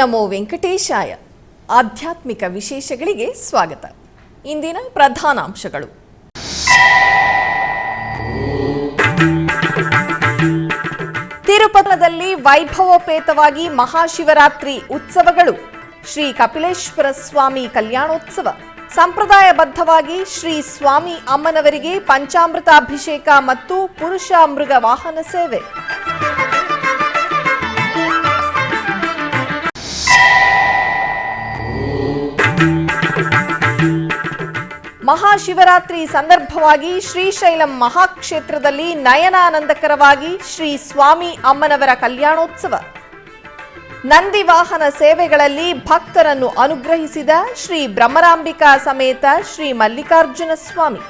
ನಮೋ ವೆಂಕಟೇಶಾಯ. ಆಧ್ಯಾತ್ಮಿಕ ವಿಶೇಷಗಳಿಗೆ ಸ್ವಾಗತ. ಇಂದಿನ ಪ್ರಧಾನಾಂಶಗಳು. ತಿರುಪತಿಯಲ್ಲಿ ವೈಭವೋಪೇತವಾಗಿ ಮಹಾಶಿವರಾತ್ರಿ ಉತ್ಸವಗಳು. ಶ್ರೀ ಕಪಿಲೇಶ್ವರ ಸ್ವಾಮಿ ಕಲ್ಯಾಣೋತ್ಸವ. ಸಂಪ್ರದಾಯಬದ್ಧವಾಗಿ ಶ್ರೀ ಸ್ವಾಮಿ ಅಮ್ಮನವರಿಗೆ ಪಂಚಾಮೃತ ಅಭಿಷೇಕ ಮತ್ತು ಪುರುಷ ಮೃಗ ವಾಹನ ಸೇವೆ. ಮಹಾಶಿವರಾತ್ರಿ ಸಂದರ್ಭವಾಗಿ ಶ್ರೀಶೈಲಂ ಮಹಾಕ್ಷೇತ್ರದಲ್ಲಿ ನಯನಾನಂದಕರವಾಗಿ ಶ್ರೀ ಸ್ವಾಮಿ ಅಮ್ಮನವರ ಕಲ್ಯಾಣೋತ್ಸವ. ನಂದಿ ವಾಹನ ಸೇವೆಗಳಲ್ಲಿ ಭಕ್ತರನ್ನು ಅನುಗ್ರಹಿಸಿದ ಶ್ರೀ ಬ್ರಹ್ಮರಾಂಬಿಕಾ ಸಮೇತ ಶ್ರೀ ಮಲ್ಲಿಕಾರ್ಜುನ ಸ್ವಾಮಿ.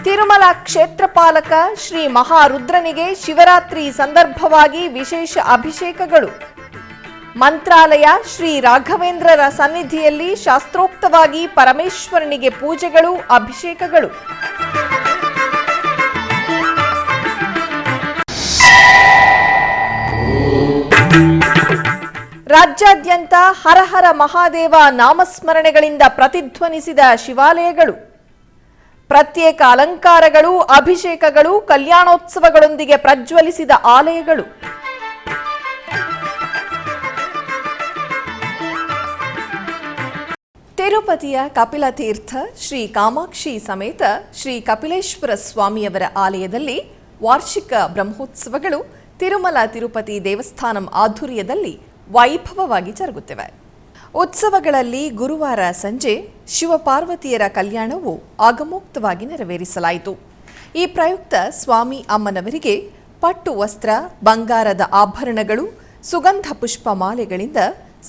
ತಿರುಮಲ ಕ್ಷೇತ್ರಪಾಲಕ ಶ್ರೀ ಮಹಾರುದ್ರನಿಗೆ ಶಿವರಾತ್ರಿ ಸಂದರ್ಭವಾಗಿ ವಿಶೇಷ ಅಭಿಷೇಕಗಳು. ಮಂತ್ರಾಲಯ ಶ್ರೀ ರಾಘವೇಂದ್ರರ ಸನ್ನಿಧಿಯಲ್ಲಿ ಶಾಸ್ತ್ರೋಕ್ತವಾಗಿ ಪರಮೇಶ್ವರನಿಗೆ ಪೂಜೆಗಳು, ಅಭಿಷೇಕಗಳು. ರಾಜ್ಯಾದ್ಯಂತ ಹರ ಹರ ಮಹಾದೇವ ನಾಮಸ್ಮರಣೆಗಳಿಂದ ಪ್ರತಿಧ್ವನಿಸಿದ ಶಿವಾಲಯಗಳು. ಪ್ರತ್ಯೇಕ ಅಲಂಕಾರಗಳು, ಅಭಿಷೇಕಗಳು, ಕಲ್ಯಾಣೋತ್ಸವಗಳೊಂದಿಗೆ ಪ್ರಜ್ವಲಿಸಿದ ಆಲಯಗಳು. ತಿರುಪತಿಯ ಕಪಿಲತೀರ್ಥ ಶ್ರೀ ಕಾಮಾಕ್ಷಿ ಸಮೇತ ಶ್ರೀ ಕಪಿಲೇಶ್ವರ ಸ್ವಾಮಿಯವರ ಆಲಯದಲ್ಲಿ ವಾರ್ಷಿಕ ಬ್ರಹ್ಮೋತ್ಸವಗಳು ತಿರುಮಲ ತಿರುಪತಿ ದೇವಸ್ಥಾನಂ ಆಧ್ವರ್ಯದಲ್ಲಿ ವೈಭವವಾಗಿ ಜರುಗುತ್ತಿವೆ. ಉತ್ಸವಗಳಲ್ಲಿ ಗುರುವಾರ ಸಂಜೆ ಶಿವಪಾರ್ವತಿಯರ ಕಲ್ಯಾಣವು ಆಗಮೋಕ್ತವಾಗಿ ನೆರವೇರಿಸಲಾಯಿತು. ಈ ಪ್ರಯುಕ್ತ ಸ್ವಾಮಿ ಅಮ್ಮನವರಿಗೆ ಪಟ್ಟು ವಸ್ತ್ರ, ಬಂಗಾರದ ಆಭರಣಗಳು, ಸುಗಂಧ ಪುಷ್ಪ ಮಾಲೆಗಳಿಂದ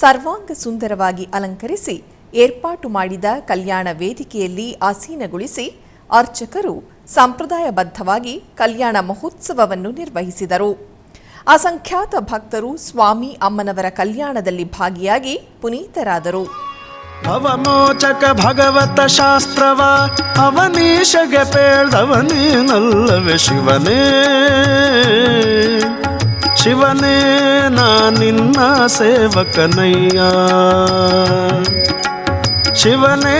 ಸರ್ವಾಂಗ ಸುಂದರವಾಗಿ ಅಲಂಕರಿಸಿ ಏರ್ಪಾಟು ಮಾಡಿದ ಕಲ್ಯಾಣ ವೇದಿಕೆಯಲ್ಲಿ ಆಸೀನಗೊಳಿಸಿ ಅರ್ಚಕರು ಸಂಪ್ರದಾಯಬದ್ಧವಾಗಿ ಕಲ್ಯಾಣ ಮಹೋತ್ಸವವನ್ನು ನಿರ್ವಹಿಸಿದರು. ಅಸಂಖ್ಯಾತ ಭಕ್ತರು ಸ್ವಾಮಿ ಅಮ್ಮನವರ ಕಲ್ಯಾಣದಲ್ಲಿ ಭಾಗಿಯಾಗಿ ಪುನೀತರಾದರು. ಅವಮೋಚಕ ಭಗವತ ಶಾಸ್ತ್ರವ ಅವನೀಶಗೆ ಪೇಳ್ದವನೇನಲ್ಲವೇ ಶಿವನೇ, ಶಿವನೇ ನಾ ನಿನ್ನ ಸೇವಕನಯ್ಯ, ಶಿವನೇ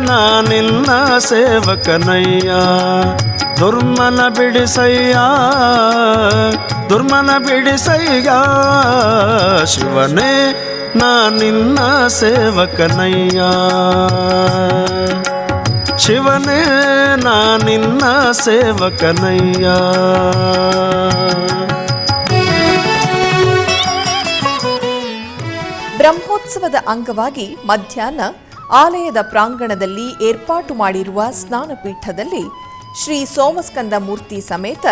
ನಾ ನಿನ್ನ ಸೇವಕನಯ್ಯ. ದುರ್ಮನ ಬಿಡಿಸಯ್ಯ, ದುರ್ಮನ ಬಿಡಿಸಯ್ಯ, ಶಿವನೇ ನಾ ನಿನ್ನ ಸೇವಕನಯ್ಯ, ಶಿವನೇ ನಾ ನಿನ್ನ ಸೇವಕನಯ್ಯ. ಬ್ರಹ್ಮೋತ್ಸವದ ಅಂಗವಾಗಿ ಮಧ್ಯಾಹ್ನ ಆಲಯದ ಪ್ರಾಂಗಣದಲ್ಲಿ ಏರ್ಪಾಟು ಮಾಡಿರುವ ಸ್ನಾನಪೀಠದಲ್ಲಿ ಶ್ರೀ ಸೋಮಸ್ಕಂದ ಮೂರ್ತಿ ಸಮೇತ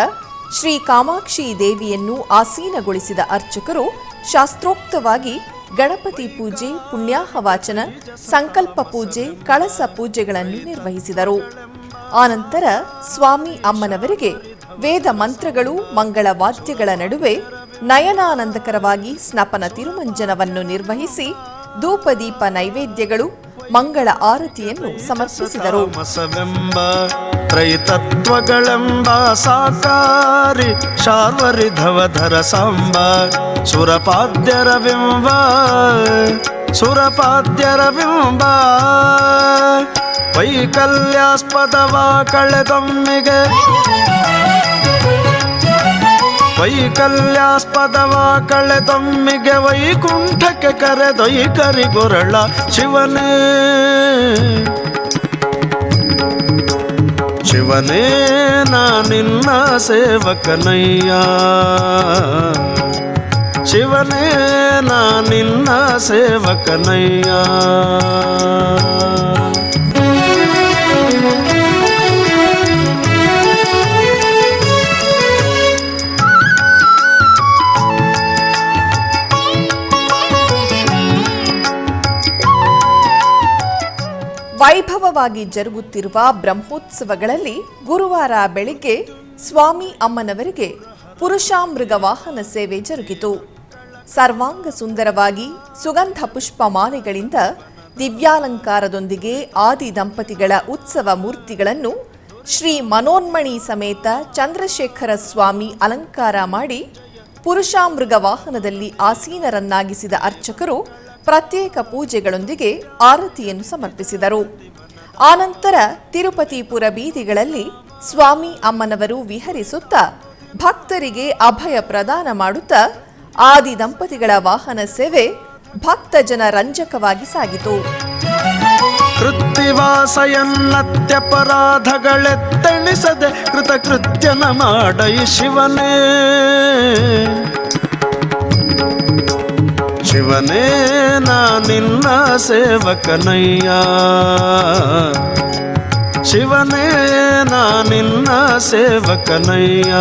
ಶ್ರೀ ಕಾಮಾಕ್ಷಿ ದೇವಿಯನ್ನು ಆಸೀನಗೊಳಿಸಿದ ಅರ್ಚಕರು ಶಾಸ್ತ್ರೋಕ್ತವಾಗಿ ಗಣಪತಿ ಪೂಜೆ, ಪುಣ್ಯಾಹವಾಚನ, ಸಂಕಲ್ಪ ಪೂಜೆ, ಕಳಸ ಪೂಜೆಗಳನ್ನು ನಿರ್ವಹಿಸಿದರು. ಆನಂತರ ಸ್ವಾಮಿ ಅಮ್ಮನವರಿಗೆ ವೇದ ಮಂತ್ರಗಳು, ಮಂಗಳ ವಾದ್ಯಗಳ ನಡುವೆ ನಯನಾನಂದಕರವಾಗಿ ಸ್ನಪನ ತಿರುಮಂಜನವನ್ನು ನಿರ್ವಹಿಸಿ ಧೂಪದೀಪ ನೈವೇದ್ಯಗಳು, ಮಂಗಳ ಆರತಿಯನ್ನು ಸಮರ್ಪಿಸಿದರು. ತ್ರೈತತ್ವಗಳೆಂಬ ಸಾಕಾರಿ ಶಾರ್ವರಿಧವಧರ ಸಾಂಬ ಸುರಪಾದ್ಯರ ಬಿಂಬ, ಸುರಪಾದ್ಯರ ಬಿಂಬ ವೈಕಲ್ಯಾಸ್ಪದವ ಕಳೆದೊಮ್ಮಿಗೆ, ವೈಕಲ್ಯಾಸ್ಪದವ ಕಳೆದೊಮ್ಮಿಗೆ ವೈಕುಂಠಕ್ಕೆ ಕರೆದೊಯ್ಕರಿಗೊರಳ ಶಿವನೇ, ಶಿವನೇ ನಾ ನಿನ್ನ ಸೇವಕನಯ್ಯ, ಶಿವನೇ ನಾ ನಿನ್ನ ಸೇವಕನಯ್ಯ. ವೈಭವವಾಗಿ ಜರುಗುತ್ತಿರುವ ಬ್ರಹ್ಮೋತ್ಸವಗಳಲ್ಲಿ ಗುರುವಾರ ಬೆಳಿಗ್ಗೆ ಸ್ವಾಮಿ ಅಮ್ಮನವರಿಗೆ ಪುರುಷಾಮೃಗ ವಾಹನ ಸೇವೆ ಜರುಗಿತು. ಸರ್ವಾಂಗ ಸುಂದರವಾಗಿ ಸುಗಂಧ ಪುಷ್ಪ ಮಾಲೆಗಳಿಂದ ದಿವ್ಯಾಲಂಕಾರದೊಂದಿಗೆ ಆದಿ ದಂಪತಿಗಳ ಉತ್ಸವ ಮೂರ್ತಿಗಳನ್ನು ಶ್ರೀ ಮನೋನ್ಮಣಿ ಸಮೇತ ಚಂದ್ರಶೇಖರ ಸ್ವಾಮಿ ಅಲಂಕಾರ ಮಾಡಿ ಪುರುಷಾಮೃಗ ವಾಹನದಲ್ಲಿ ಆಸೀನರನ್ನಾಗಿಸಿದ ಅರ್ಚಕರು ಪ್ರತ್ಯೇಕ ಪೂಜೆಗಳೊಂದಿಗೆ ಆರತಿಯನ್ನು ಸಮರ್ಪಿಸಿದರು. ಆನಂತರ ತಿರುಪತಿಪುರ ಬೀದಿಗಳಲ್ಲಿ ಸ್ವಾಮಿ ಅಮ್ಮನವರು ವಿಹರಿಸುತ್ತಾ ಭಕ್ತರಿಗೆ ಅಭಯ ಪ್ರದಾನ ಮಾಡುತ್ತಾ ಆದಿ ದಂಪತಿಗಳ ವಾಹನ ಸೇವೆ ಭಕ್ತಜನ ರಂಜಕವಾಗಿ ಸಾಗಿತು. ಕೃತ್ತಿವಾಸಯನ್ನತ್ಯಪರಾಧಗಳೆತ್ತೆಣಿಸದೆ ಕೃತಕೃತ್ಯನ ಮಾಡೈ ಶಿವನೇ ಶಿವನೇ ನಾ ನಿನ್ನ ಸೇವಕನಯ್ಯ ಶಿವನೇ ನಾ ನಿನ್ನ ಸೇವಕನಯ್ಯ.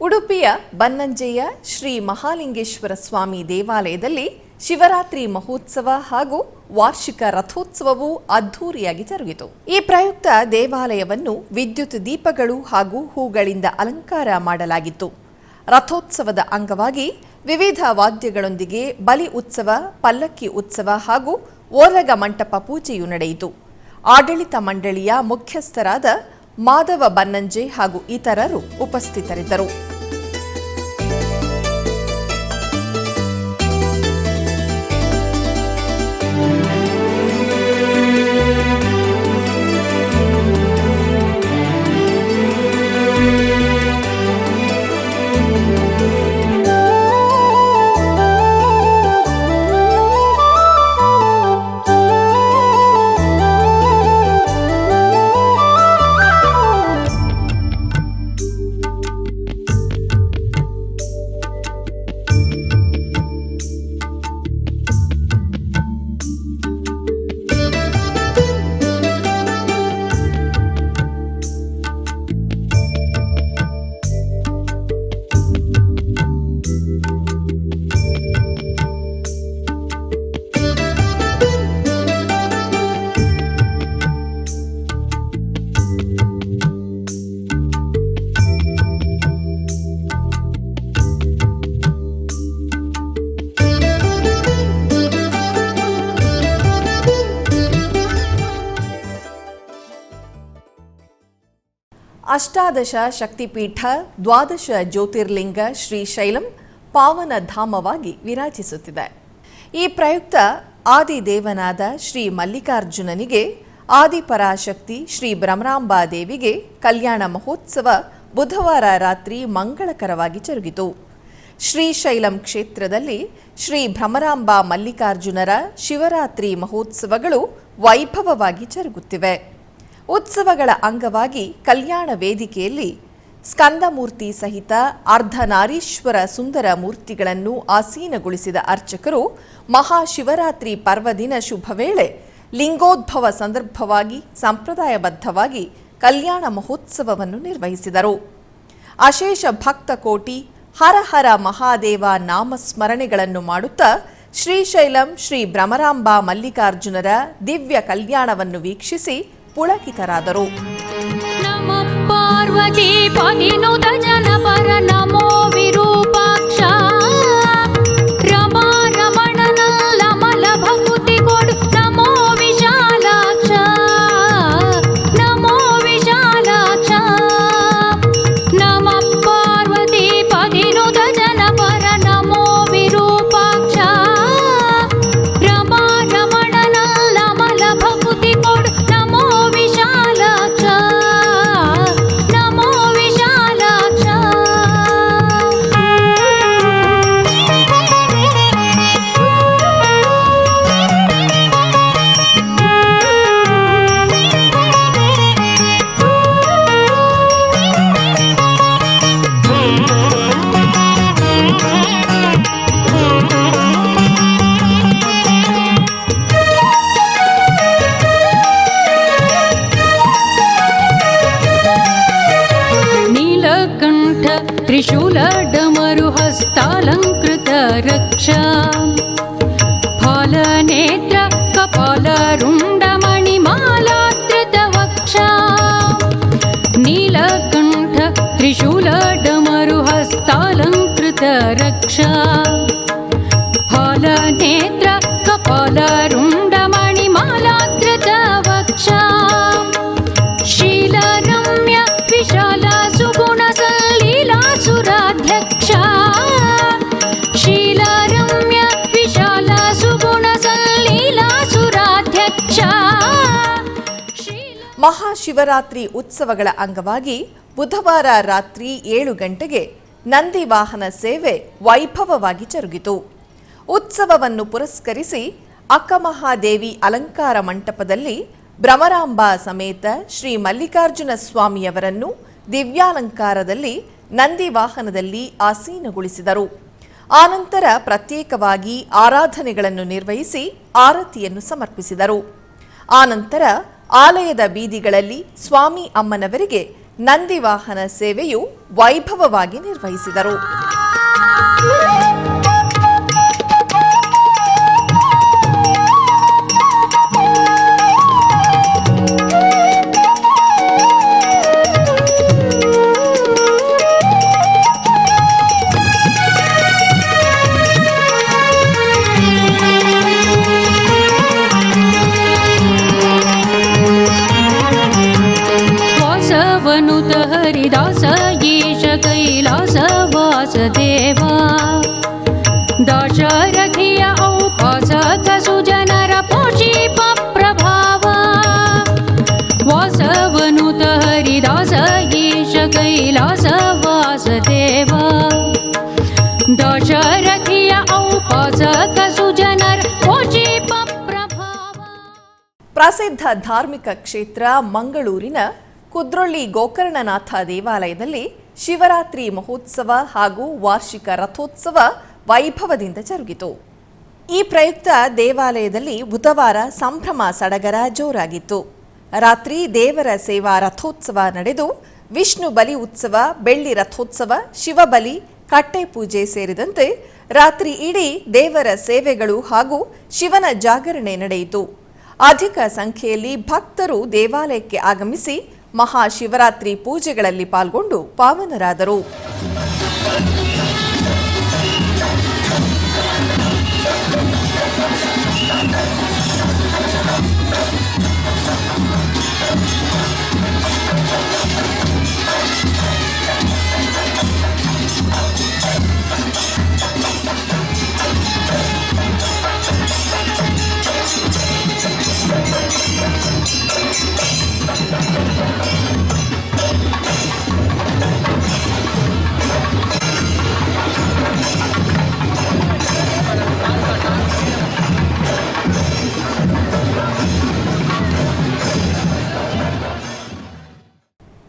ಉಡುಪಿಯ ಬನ್ನಂಜೆಯ ಶ್ರೀ ಮಹಾಲಿಂಗೇಶ್ವರ ಸ್ವಾಮಿ ದೇವಾಲಯದಲ್ಲಿ ಶಿವರಾತ್ರಿ ಮಹೋತ್ಸವ ಹಾಗೂ ವಾರ್ಷಿಕ ರಥೋತ್ಸವವು ಅದ್ಧೂರಿಯಾಗಿ ಜರುಗಿತು. ಈ ಪ್ರಯುಕ್ತ ದೇವಾಲಯವನ್ನು ವಿದ್ಯುತ್ ದೀಪಗಳು ಹಾಗೂ ಹೂಗಳಿಂದ ಅಲಂಕಾರ ಮಾಡಲಾಗಿತ್ತು. ರಥೋತ್ಸವದ ಅಂಗವಾಗಿ ವಿವಿಧ ವಾದ್ಯಗಳೊಂದಿಗೆ ಬಲಿ ಉತ್ಸವ, ಪಲ್ಲಕ್ಕಿ ಉತ್ಸವ ಹಾಗೂ ಓರಗ ಮಂಟಪ ಪೂಜೆಯು ನಡೆಯಿತು. ಆಡಳಿತ ಮಂಡಳಿಯ ಮುಖ್ಯಸ್ಥರಾದ ಮಾಧವ ಬನ್ನಂಜೆ ಹಾಗೂ ಇತರರು ಉಪಸ್ಥಿತರಿದ್ದರು. ಅಷ್ಟಾದಶ ಶಕ್ತಿಪೀಠ, ದ್ವಾದಶ ಜ್ಯೋತಿರ್ಲಿಂಗ ಶ್ರೀಶೈಲಂ ಪಾವನ ಧಾಮವಾಗಿ ವಿರಾಜಿಸುತ್ತಿದೆ. ಈ ಪ್ರಯುಕ್ತ ಆದಿದೇವನಾದ ಶ್ರೀ ಮಲ್ಲಿಕಾರ್ಜುನನಿಗೆ, ಆದಿಪರಾಶಕ್ತಿ ಶ್ರೀ ಭ್ರಮರಾಂಬಾ ದೇವಿಗೆ ಕಲ್ಯಾಣ ಮಹೋತ್ಸವ ಬುಧವಾರ ರಾತ್ರಿ ಮಂಗಳಕರವಾಗಿ ಜರುಗಿತು. ಶ್ರೀಶೈಲಂ ಕ್ಷೇತ್ರದಲ್ಲಿ ಶ್ರೀ ಭ್ರಮರಾಂಬಾ ಮಲ್ಲಿಕಾರ್ಜುನರ ಶಿವರಾತ್ರಿ ಮಹೋತ್ಸವಗಳು ವೈಭವವಾಗಿ ಜರುಗುತ್ತಿವೆ. ಉತ್ಸವಗಳ ಅಂಗವಾಗಿ ಕಲ್ಯಾಣ ವೇದಿಕೆಯಲ್ಲಿ ಸ್ಕಂದಮೂರ್ತಿ ಸಹಿತ ಅರ್ಧನಾರೀಶ್ವರ ಸುಂದರ ಮೂರ್ತಿಗಳನ್ನು ಆಸೀನಗೊಳಿಸಿದ ಅರ್ಚಕರು ಮಹಾಶಿವರಾತ್ರಿ ಪರ್ವದಿನ ಶುಭ ವೇಳೆ ಲಿಂಗೋದ್ಭವ ಸಂದರ್ಭವಾಗಿ ಸಂಪ್ರದಾಯಬದ್ಧವಾಗಿ ಕಲ್ಯಾಣ ಮಹೋತ್ಸವವನ್ನು ನಿರ್ವಹಿಸಿದರು. ಅಶೇಷ ಭಕ್ತ ಕೋಟಿ ಹರ ಹರ ಮಹಾದೇವ ನಾಮಸ್ಮರಣೆಗಳನ್ನು ಮಾಡುತ್ತಾ ಶ್ರೀಶೈಲಂ ಶ್ರೀ ಭ್ರಮರಾಂಬಾ ಮಲ್ಲಿಕಾರ್ಜುನರ ದಿವ್ಯ ಕಲ್ಯಾಣವನ್ನು ವೀಕ್ಷಿಸಿ ಪುಳಕಿತರಾದರು. ನಮೋ ಪಾರ್ವತಿ ಪದಿನುತ ಜನಪರ ನಮೋ ವಿರೂಪಾಕ್ಷ ರಮಾ ರಮಣನಲ್ಲ ಮಲಭಕುತಿ ಕೊಡು ನಮೋ ವಿಶಾಲಾಕ್ಷ ನಮೋ ವಿಶಾಲಾಕ್ಷ ನಮೋ ಪಾರ್ವತಿ ಪದಿನುತ ಜನಪರ ನಮೋ ವಿರೂಪಾಕ್ಷ ರಮಾ ರಮಣನಲ್ಲ ಮಲಭಕುತಿ ಕೊಡು ನಮೋ ವಿಶಾಲಾಕ್ಷ ನಮೋ ವಿಶಾಲಾಕ್ಷ. दक्ष फलनेत्र कपालरुण्डमणिमालाकृतवक्ष शीलरम्य विशाला सुगुणसल्लीला सुराध्यक्ष शीलरम्य विशाला सुगुणसल्लीला सुराध्यक्ष ಮಹಾಶಿವರಾತ್ರಿ ಉತ್ಸವಗಳ ಅಂಗವಾಗಿ ಬುಧವಾರ ರಾತ್ರಿ 7 ಗಂಟೆಗೆ ನಂದಿ ವಾಹನ ಸೇವೆ ವೈಭವವಾಗಿ ಜರುಗಿತು. ಉತ್ಸವವನ್ನು ಪುರಸ್ಕರಿಸಿ ಅಕ್ಕಮಹಾದೇವಿ ಅಲಂಕಾರ ಮಂಟಪದಲ್ಲಿ ಭ್ರಮರಾಂಬಾ ಸಮೇತ ಶ್ರೀ ಮಲ್ಲಿಕಾರ್ಜುನ ಸ್ವಾಮಿಯವರನ್ನು ದಿವ್ಯಾಲಂಕಾರದಲ್ಲಿ ನಂದಿ ವಾಹನದಲ್ಲಿ ಆಸೀನಗೊಳಿಸಿದರು. ಆನಂತರ ಪ್ರತ್ಯೇಕವಾಗಿ ಆರಾಧನೆಗಳನ್ನು ನಿರ್ವಹಿಸಿ ಆರತಿಯನ್ನು ಸಮರ್ಪಿಸಿದರು. ಆನಂತರ ಆಲಯದ ಬೀದಿಗಳಲ್ಲಿ ಸ್ವಾಮಿ ಅಮ್ಮನವರಿಗೆ ನಂದಿ ವಾಹನ ಸೇವೆಯು ವೈಭವವಾಗಿ ನಿರ್ವಹಿಸಿದರು. हरिदास येश कैलासवासदेवा दाशरथिय औपासक सुजनर पोषीप प्रभावा वासवनुत हरिदास येश कैलासवासदेवा दाशरथिय औपासक सुजनर पोषीप प्रभावा. ಪ್ರಸಿದ್ಧ ಧಾರ್ಮಿಕ ಕ್ಷೇತ್ರ ಮಂಗಳೂರಿನ ಕುದ್ರೊಳ್ಳಿ ಗೋಕರ್ಣನಾಥ ದೇವಾಲಯದಲ್ಲಿ ಶಿವರಾತ್ರಿ ಮಹೋತ್ಸವ ಹಾಗೂ ವಾರ್ಷಿಕ ರಥೋತ್ಸವ ವೈಭವದಿಂದ ಜರುಗಿತು. ಈ ಪ್ರಯುಕ್ತ ದೇವಾಲಯದಲ್ಲಿ ಬುಧವಾರ ಸಂಭ್ರಮ ಸಡಗರ ಜೋರಾಗಿತ್ತು. ರಾತ್ರಿ ದೇವರ ಸೇವಾ ರಥೋತ್ಸವ ನಡೆದು ವಿಷ್ಣು ಬಲಿ ಉತ್ಸವ, ಬೆಳ್ಳಿ ರಥೋತ್ಸವ, ಶಿವಬಲಿ, ಕಟ್ಟೆ ಪೂಜೆ ಸೇರಿದಂತೆ ರಾತ್ರಿ ಇಡೀ ದೇವರ ಸೇವೆಗಳು ಹಾಗೂ ಶಿವನ ಜಾಗರಣೆ ನಡೆಯಿತು. ಅಧಿಕ ಸಂಖ್ಯೆಯಲ್ಲಿ ಭಕ್ತರು ದೇವಾಲಯಕ್ಕೆ ಆಗಮಿಸಿ ಮಹಾಶಿವರಾತ್ರಿ ಪೂಜೆಗಳಲ್ಲಿ ಪಾಲ್ಗೊಂಡು ಪಾವನರಾದರು.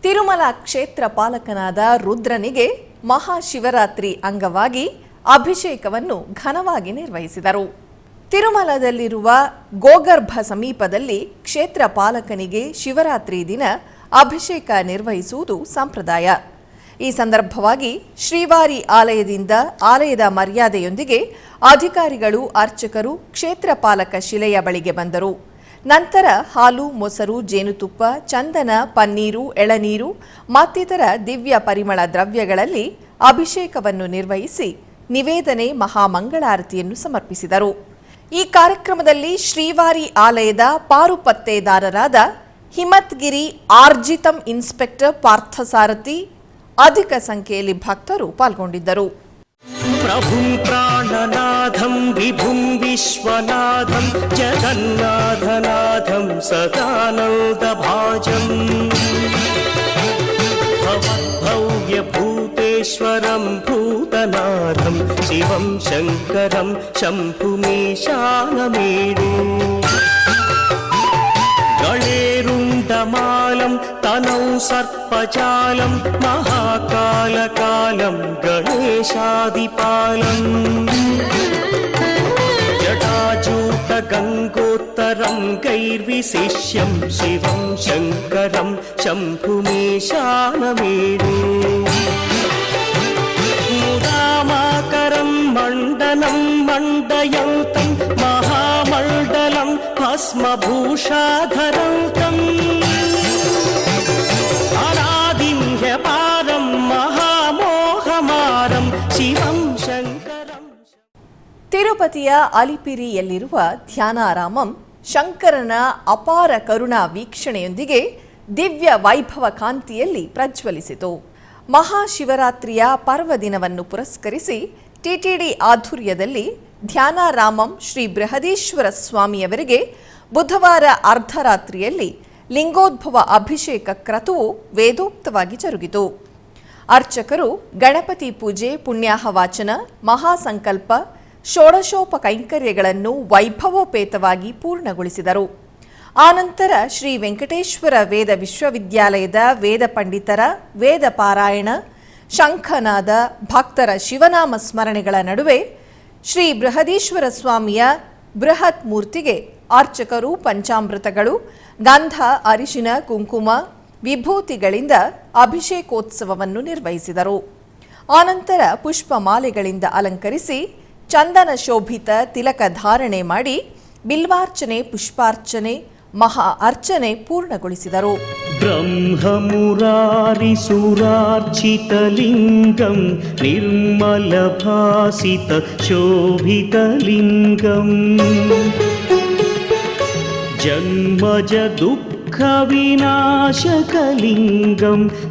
ತಿರುಮಲ ಕ್ಷೇತ್ರ ಪಾಲಕನಾದ ರುದ್ರನಿಗೆ ಮಹಾಶಿವರಾತ್ರಿ ಅಂಗವಾಗಿ ಅಭಿಷೇಕವನ್ನು ಘನವಾಗಿ ನಿರ್ವಹಿಸಿದರು. ತಿರುಮಲದಲ್ಲಿರುವ ಗೋಗರ್ಭ ಸಮೀಪದಲ್ಲಿ ಕ್ಷೇತ್ರ ಪಾಲಕನಿಗೆ ಶಿವರಾತ್ರಿ ದಿನ ಅಭಿಷೇಕ ನಿರ್ವಹಿಸುವುದು ಸಂಪ್ರದಾಯ. ಈ ಸಂದರ್ಭವಾಗಿ ಶ್ರೀವಾರಿ ಆಲಯದಿಂದ ಆಲಯದ ಮರ್ಯಾದೆಯೊಂದಿಗೆ ಅಧಿಕಾರಿಗಳು, ಅರ್ಚಕರು ಕ್ಷೇತ್ರ ಪಾಲಕ ಶಿಲೆಯ ಬಳಿಗೆ ಬಂದರು. ನಂತರ ಹಾಲು, ಮೊಸರು, ಜೇನುತುಪ್ಪ, ಚಂದನ, ಪನ್ನೀರು, ಎಳನೀರು ಮತ್ತಿತರ ದಿವ್ಯ ಪರಿಮಳ ದ್ರವ್ಯಗಳಲ್ಲಿ ಅಭಿಷೇಕವನ್ನು ನಿರ್ವಹಿಸಿ ನಿವೇದನೆ, ಮಹಾಮಂಗಳಾರತಿಯನ್ನು ಸಮರ್ಪಿಸಿದರು. ಈ ಕಾರ್ಯಕ್ರಮದಲ್ಲಿ ಶ್ರೀವಾರಿ ಆಲಯದ ಪಾರುಪತ್ತೆದಾರರಾದ ಹಿಮತ್ಗಿರಿ ಆರ್ಜಿತಂ ಇನ್ಸ್ಪೆಕ್ಟರ್ ಪಾರ್ಥಸಾರಥಿ ಅಧಿಕ ಸಂಖ್ಯೆಯಲ್ಲಿ ಭಕ್ತರು ಪಾಲ್ಗೊಂಡಿದ್ದರು. प्रभुं प्राणनाथं विभुं विश्वनाथं जगन्नाथनाथं सदानन्दभाजम् भव्यभूतेश्वरं भूतनाथं शिवं शङ्करं शम्भुमीशानमेडे गणेरुण्डमालं तनौ सर्पजालं महाकालकालं गणेशादिपालम् जटाजूटगङ्गोत्तरं गैर्विशिष्यं शिवं शङ्करं शम्भुमीशानमेडे मुदामाकरं मण्डनं मण्डयन्तं महामण्डलं भस्मभूषाधरन्तम् अनादिं ह्यपारं महामोहमारं शिवं शङ्करम् ತಿರುಪತಿಯ ಅಲಿಪಿರಿಯಲ್ಲಿರುವ ಧ್ಯಾನಾರಾಮಂ ಶಂಕರನ ಅಪಾರ ಕರುಣಾ ವೀಕ್ಷಣೆಯೊಂದಿಗೆ ದಿವ್ಯ ವೈಭವ ಕಾಂತಿಯಲ್ಲಿ ಪ್ರಜ್ವಲಿಸಿತು. ಮಹಾಶಿವರಾತ್ರಿಯ ಪರ್ವದಿನವನ್ನು ಪುರಸ್ಕರಿಸಿ ಟಿಟಿಡಿ ಆಧ್ವರ್ಯದಲ್ಲಿ ಧ್ಯಾನಾರಾಮಂ ಶ್ರೀ ಬೃಹದೀಶ್ವರ ಸ್ವಾಮಿಯವರಿಗೆ ಬುಧವಾರ ಅರ್ಧರಾತ್ರಿಯಲ್ಲಿ ಲಿಂಗೋದ್ಭವ ಅಭಿಷೇಕ ಕ್ರತುವು ವೇದೋಕ್ತವಾಗಿ ಜರುಗಿತು. ಅರ್ಚಕರು ಗಣಪತಿ ಪೂಜೆ, ಪುಣ್ಯಾಹವಾಚನ, ಮಹಾಸಂಕಲ್ಪ, ಷೋಡಶೋಪಕೈಂಕರ್ಯಗಳನ್ನು ವೈಭವೋಪೇತವಾಗಿ ಪೂರ್ಣಗೊಳಿಸಿದರು. ಆನಂತರ ಶ್ರೀ ವೆಂಕಟೇಶ್ವರ ವೇದ ವಿಶ್ವವಿದ್ಯಾಲಯದ ವೇದ ಪಂಡಿತರ ವೇದ ಪಾರಾಯಣ, ಶಂಖನಾದ, ಭಕ್ತರ ಶಿವನಾಮ ಸ್ಮರಣೆಗಳ ನಡುವೆ ಶ್ರೀ ಬೃಹದೀಶ್ವರ ಸ್ವಾಮಿಯ ಬೃಹತ್ ಮೂರ್ತಿಗೆ ಅರ್ಚಕರು ಪಂಚಾಮೃತಗಳು, ಗಂಧ, ಅರಿಶಿನ, ಕುಂಕುಮ, ವಿಭೂತಿಗಳಿಂದ ಅಭಿಷೇಕೋತ್ಸವವನ್ನು ನಿರ್ವಹಿಸಿದರು. ಆನಂತರ ಪುಷ್ಪಮಾಲೆಗಳಿಂದ ಅಲಂಕರಿಸಿ ಚಂದನ ಶೋಭಿತ ತಿಲಕ ಧಾರಣೆ ಮಾಡಿ ಬಿಲ್ವಾರ್ಚನೆ, ಪುಷ್ಪಾರ್ಚನೆ, ಮಹಾ ಅರ್ಚನೆ ಪೂರ್ಣಗೊಳಿಸಿದರು. ಬ್ರಹ್ಮಮುರಾರಿ ಸುರಾರ್ಚಿತಲಿಂಗಂ ನಿರ್ಮಲಭಾಸಿತ ಶೋಭಿತಲಿಂಗಂ ಜನ್ಮಜ ದುಃಖ ವಿನಾಶಕಲಿಂಗಂ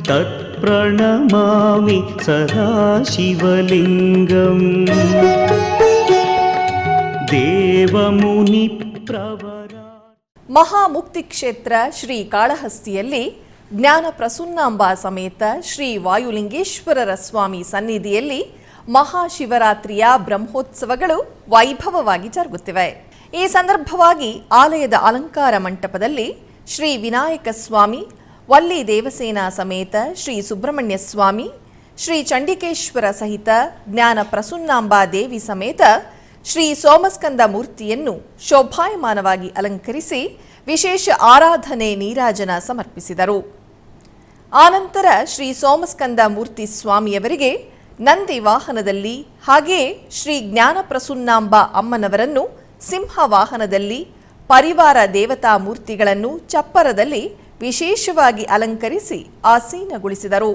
ತತ್ಪ್ರಣಮಾಮಿ ಸದಾ ಶಿವಲಿಂಗಂ ದೇವಮುನಿ ಪ್ರವರ. ಮಹಾಮುಕ್ತಿ ಕ್ಷೇತ್ರ ಶ್ರೀ ಕಾಳಹಸ್ತಿಯಲ್ಲಿ ಜ್ಞಾನ ಪ್ರಸನ್ನಾಂಬಾ ಸಮೇತ ಶ್ರೀ ವಾಯುಲಿಂಗೇಶ್ವರರ ಸ್ವಾಮಿ ಸನ್ನಿಧಿಯಲ್ಲಿ ಮಹಾಶಿವರಾತ್ರಿಯ ಬ್ರಹ್ಮೋತ್ಸವಗಳು ವೈಭವವಾಗಿ ಜರುಗುತ್ತಿವೆ. ಈ ಸಂದರ್ಭವಾಗಿ ಆಲಯದ ಅಲಂಕಾರ ಮಂಟಪದಲ್ಲಿ ಶ್ರೀ ವಿನಾಯಕ ಸ್ವಾಮಿ, ವಲ್ಲಿ ದೇವಸೇನಾ ಸಮೇತ ಶ್ರೀ ಸುಬ್ರಹ್ಮಣ್ಯ ಸ್ವಾಮಿ, ಶ್ರೀ ಚಂಡಿಕೇಶ್ವರ ಸಹಿತ ಜ್ಞಾನ ಪ್ರಸನ್ನಾಂಬಾ ದೇವಿ ಸಮೇತ ಶ್ರೀ ಸೋಮಸ್ಕಂದ ಮೂರ್ತಿಯನ್ನು ಶೋಭಾಯಮಾನವಾಗಿ ಅಲಂಕರಿಸಿ ವಿಶೇಷ ಆರಾಧನೆ ನೀರಾಜನ ಸಮರ್ಪಿಸಿದರು. ಆನಂತರ ಶ್ರೀ ಸೋಮಸ್ಕಂದ ಮೂರ್ತಿ ಸ್ವಾಮಿಯವರಿಗೆ ನಂದಿ ವಾಹನದಲ್ಲಿ, ಹಾಗೆಯೇ ಶ್ರೀ ಜ್ಞಾನ ಪ್ರಸನ್ನಾಂಬಾ ಅಮ್ಮನವರನ್ನು ಸಿಂಹ ವಾಹನದಲ್ಲಿ, ಪರಿವಾರ ದೇವತಾ ಮೂರ್ತಿಗಳನ್ನು ಚಪ್ಪರದಲ್ಲಿ ವಿಶೇಷವಾಗಿ ಅಲಂಕರಿಸಿ ಆಸೀನಗೊಳಿಸಿದರು.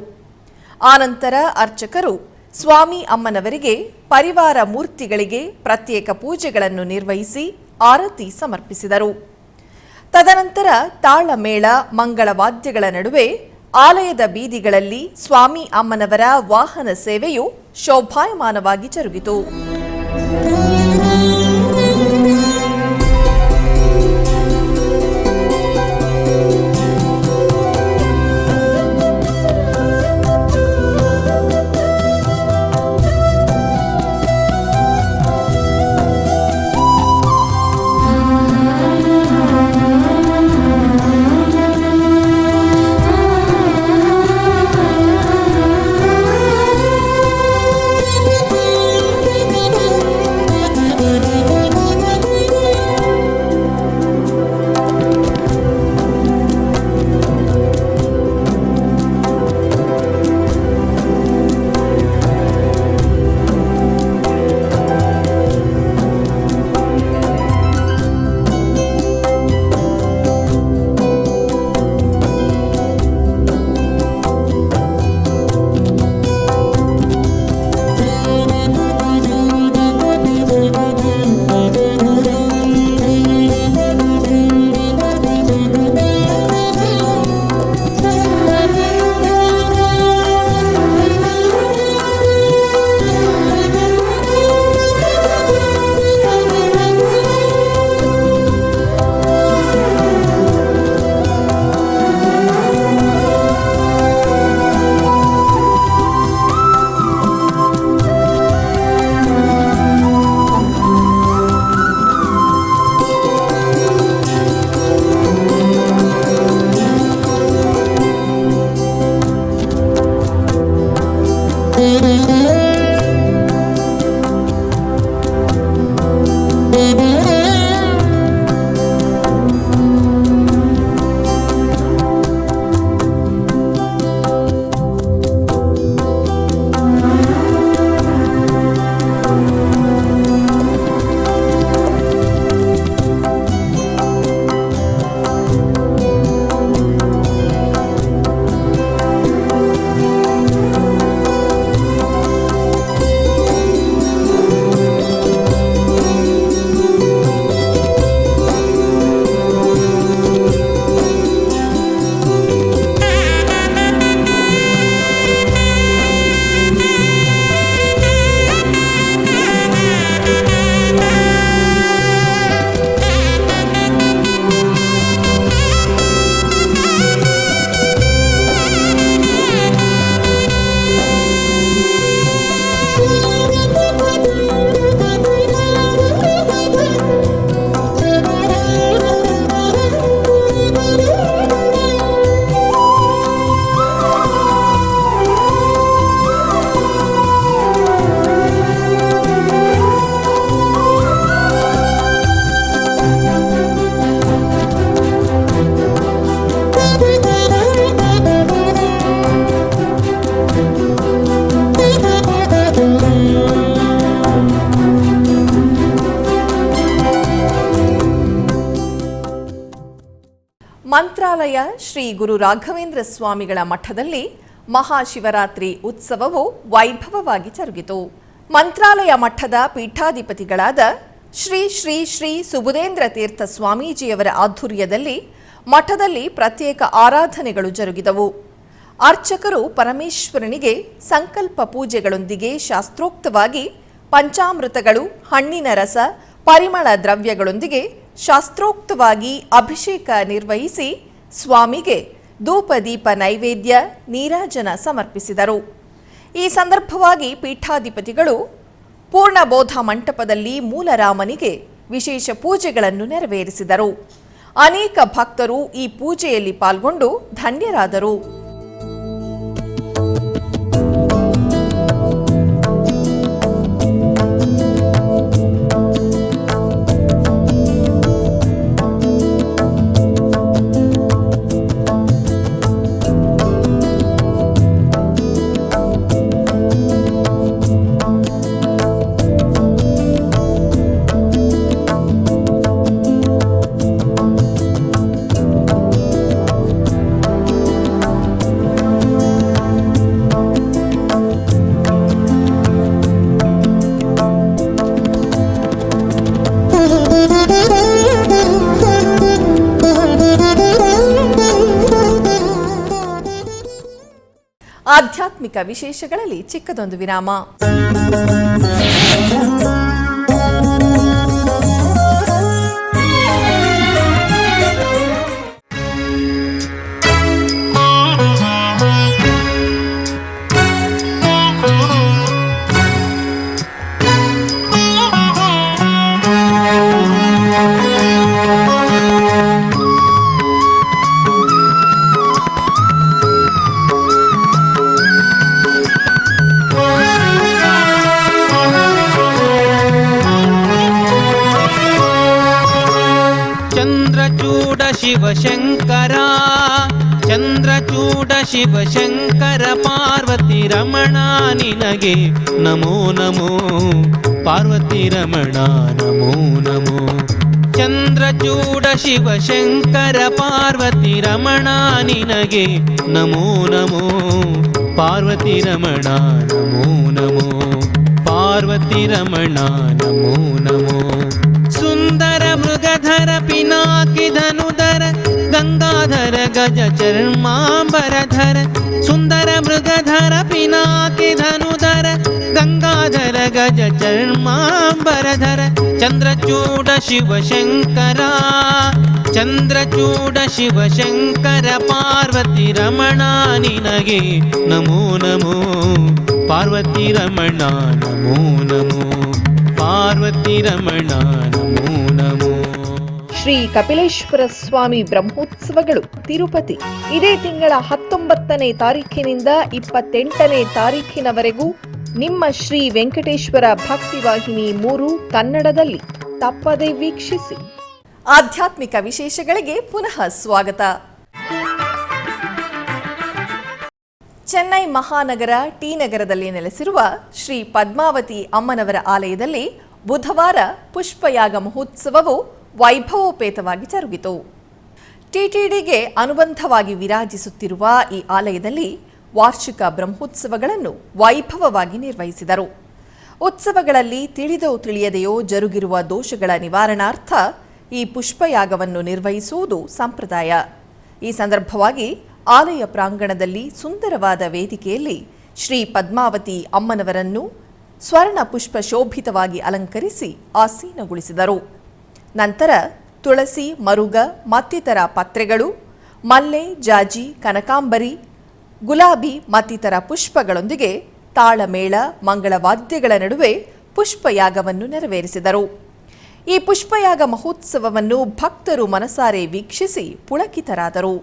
ಆನಂತರ ಅರ್ಚಕರು ಸ್ವಾಮಿ ಅಮ್ಮನವರಿಗೆ ಪರಿವಾರ ಮೂರ್ತಿಗಳಿಗೆ ಪ್ರತ್ಯೇಕ ಪೂಜೆಗಳನ್ನು ನಿರ್ವಹಿಸಿ ಆರತಿ ಸಮರ್ಪಿಸಿದರು. ತದನಂತರ ತಾಳಮೇಳ, ಮಂಗಳವಾದ್ಯಗಳ ನಡುವೆ ಆಲಯದ ಬೀದಿಗಳಲ್ಲಿ ಸ್ವಾಮಿ ಅಮ್ಮನವರ ವಾಹನ ಸೇವೆಯು ಶೋಭಾಯಮಾನವಾಗಿ ಜರುಗಿತು. ಮಂತ್ರಾಲಯ ಶ್ರೀ ಗುರು ರಾಘವೇಂದ್ರ ಸ್ವಾಮಿಗಳ ಮಠದಲ್ಲಿ ಮಹಾಶಿವರಾತ್ರಿ ಉತ್ಸವವು ವೈಭವವಾಗಿ ಜರುಗಿತು. ಮಂತ್ರಾಲಯ ಮಠದ ಪೀಠಾಧಿಪತಿಗಳಾದ ಶ್ರೀ ಶ್ರೀ ಶ್ರೀ ಸುಬುಧೇಂದ್ರ ತೀರ್ಥ ಸ್ವಾಮೀಜಿಯವರ ಆಧ್ವರ್ಯದಲ್ಲಿ ಮಠದಲ್ಲಿ ಪ್ರತ್ಯೇಕ ಆರಾಧನೆಗಳು ಜರುಗಿದವು. ಅರ್ಚಕರು ಪರಮೇಶ್ವರನಿಗೆ ಸಂಕಲ್ಪ ಪೂಜೆಗಳೊಂದಿಗೆ ಶಾಸ್ತ್ರೋಕ್ತವಾಗಿ ಪಂಚಾಮೃತಗಳು, ಹಣ್ಣಿನ ರಸ, ಪರಿಮಳ ದ್ರವ್ಯಗಳೊಂದಿಗೆ ಶಾಸ್ತ್ರೋಕ್ತವಾಗಿ ಅಭಿಷೇಕ ನಿರ್ವಹಿಸಿ ಸ್ವಾಮಿಗೆ ಧೂಪ ದೀಪ ನೈವೇದ್ಯ, ನೀರಾಜನ ಸಮರ್ಪಿಸಿದರು. ಈ ಸಂದರ್ಭವಾಗಿ ಪೀಠಾಧಿಪತಿಗಳು ಪೂರ್ಣಬೋಧ ಮಂಟಪದಲ್ಲಿ ಮೂಲರಾಮನಿಗೆ ವಿಶೇಷ ಪೂಜೆಗಳನ್ನು ನೆರವೇರಿಸಿದರು. ಅನೇಕ ಭಕ್ತರು ಈ ಪೂಜೆಯಲ್ಲಿ ಪಾಲ್ಗೊಂಡು ಧನ್ಯರಾದರು. ಆಧ್ಯಾತ್ಮಿಕ ವಿಶೇಷಗಳಲ್ಲಿ ಚಿಕ್ಕದೊಂದು ವಿರಾಮ. ಶಿವಶಂಕರ ಚಂದ್ರಚೂಡ ಶಿವಶಂಕರ ಪಾರ್ವತಿ ರಮಣ ನಿನಗೆ ನಮೋ ನಮೋ ಪಾರ್ವತಿ ರಮಣ ನಮೋ ನಮೋ ಚಂದ್ರಚೂಡ ಶಿವಶಂಕರ ಪಾರ್ವತಿ ರಮಣ ನಿನಗೆ ನಮೋ ನಮೋ ಪಾರ್ವತಿ ರಮಣ ನಮೋ ನಮೋ ಪಾರ್ವತಿ ರಮಣ ನಮೋ ನಮೋ ಸುಂದರ ಮೃಗಧರ ಪಿನಾಕಿ ಧನುಧರ ಗಂಗಾಧರ ಗಜ ಚರ್ಮಾಂಬರಧರ ಸುಂದರ ಮೃಗಧರ ಪಿನಾಕಿ ಧನುಧರ ಗಂಗಾಧರ ಗಜ ಚರ್ಮಾಂಬರಧರ ಚಂದ್ರಚೂಡ ಶಿವಶಂಕರ ಚಂದ್ರಚೂಡ ಶಿವಶಂಕರ ಪಾರ್ವತಿ ರಮಣ ನಿನಗೆ ನಮೋ ನಮೋ ಪಾರ್ವತಿ ರಮಣ ನಮೋ ನಮೋ ಪಾರ್ವತಿ ರಮಣ ನಮೋ ನಮೋ. ಶ್ರೀ ಕಪಿಲೇಶ್ವರ ಸ್ವಾಮಿ ಬ್ರಹ್ಮೋತ್ಸವಗಳು ತಿರುಪತಿ ಇದೇ ತಿಂಗಳ 19ನೇ ತಾರೀಖಿನಿಂದ 28ನೇ ತಾರೀಖಿನವರೆಗೂ ನಿಮ್ಮ ಶ್ರೀ ವೆಂಕಟೇಶ್ವರ ಭಕ್ತಿವಾಹಿನಿ 3 ಕನ್ನಡದಲ್ಲಿ ತಪ್ಪದೆ ವೀಕ್ಷಿಸಿ. ಆಧ್ಯಾತ್ಮಿಕ ವಿಶೇಷಗಳಿಗೆ ಪುನಃ ಸ್ವಾಗತ. ಚೆನ್ನೈ ಮಹಾನಗರ ಟಿ ನಗರದಲ್ಲಿ ನೆಲೆಸಿರುವ ಶ್ರೀ ಪದ್ಮಾವತಿ ಅಮ್ಮನವರ ಆಲಯದಲ್ಲಿ ಬುಧವಾರ ಪುಷ್ಪಯಾಗ ಮಹೋತ್ಸವವು ವೈಭವೋಪೇತವಾಗಿ ಜರುಗಿತು. ಟಿಟಿಡಿಗೆ ಅನುಬಂಧವಾಗಿ ವಿರಾಜಿಸುತ್ತಿರುವ ಈ ಆಲಯದಲ್ಲಿ ವಾರ್ಷಿಕ ಬ್ರಹ್ಮೋತ್ಸವಗಳನ್ನು ವೈಭವವಾಗಿ ನಿರ್ವಹಿಸಿದರು. ಉತ್ಸವಗಳಲ್ಲಿ ತಿಳಿದೋ ತಿಳಿಯದೆಯೋ ಜರುಗಿರುವ ದೋಷಗಳ ನಿವಾರಣಾರ್ಥ ಈ ಪುಷ್ಪಯಾಗವನ್ನು ನಿರ್ವಹಿಸುವುದು ಸಂಪ್ರದಾಯ. ಈ ಸಂದರ್ಭವಾಗಿ ಆಲಯ ಪ್ರಾಂಗಣದಲ್ಲಿ ಸುಂದರವಾದ ವೇದಿಕೆಯಲ್ಲಿ ಶ್ರೀ ಪದ್ಮಾವತಿ ಅಮ್ಮನವರನ್ನು ಸ್ವರ್ಣ ಪುಷ್ಪ ಶೋಭಿತವಾಗಿ ಅಲಂಕರಿಸಿ ಆಸೀನಗೊಳಿಸಿದರು. ನಂತರ ತುಳಸಿ, ಮರುಗ ಮತ್ತಿತರ ಪತ್ರೆಗಳು, ಮಲ್ಲೆ, ಜಾಜಿ, ಕನಕಾಂಬರಿ, ಗುಲಾಬಿ ಮತ್ತಿತರ ಪುಷ್ಪಗಳೊಂದಿಗೆ ತಾಳಮೇಳ, ಮಂಗಳವಾದ್ಯಗಳ ನಡುವೆ ಪುಷ್ಪಯಾಗವನ್ನು ನೆರವೇರಿಸಿದರು. ಈ ಪುಷ್ಪಯಾಗ ಮಹೋತ್ಸವವನ್ನು ಭಕ್ತರು ಮನಸಾರೆ ವೀಕ್ಷಿಸಿ ಪುಳಕಿತರಾದರು.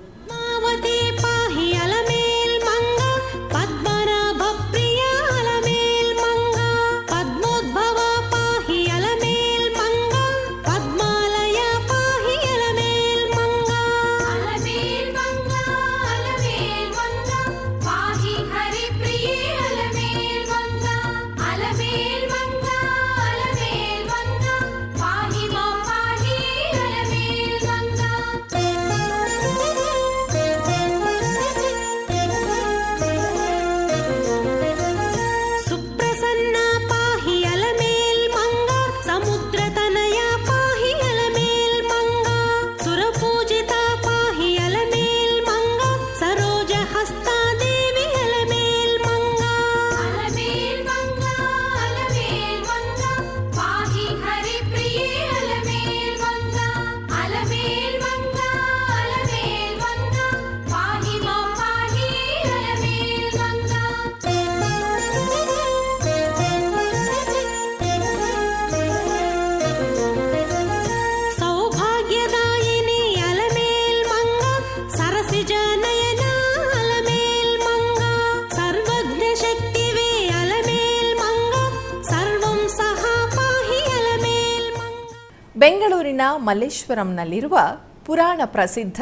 ಬೆಂಗಳೂರಿನ ಮಲ್ಲೇಶ್ವರಂನಲ್ಲಿರುವ ಪುರಾಣ ಪ್ರಸಿದ್ಧ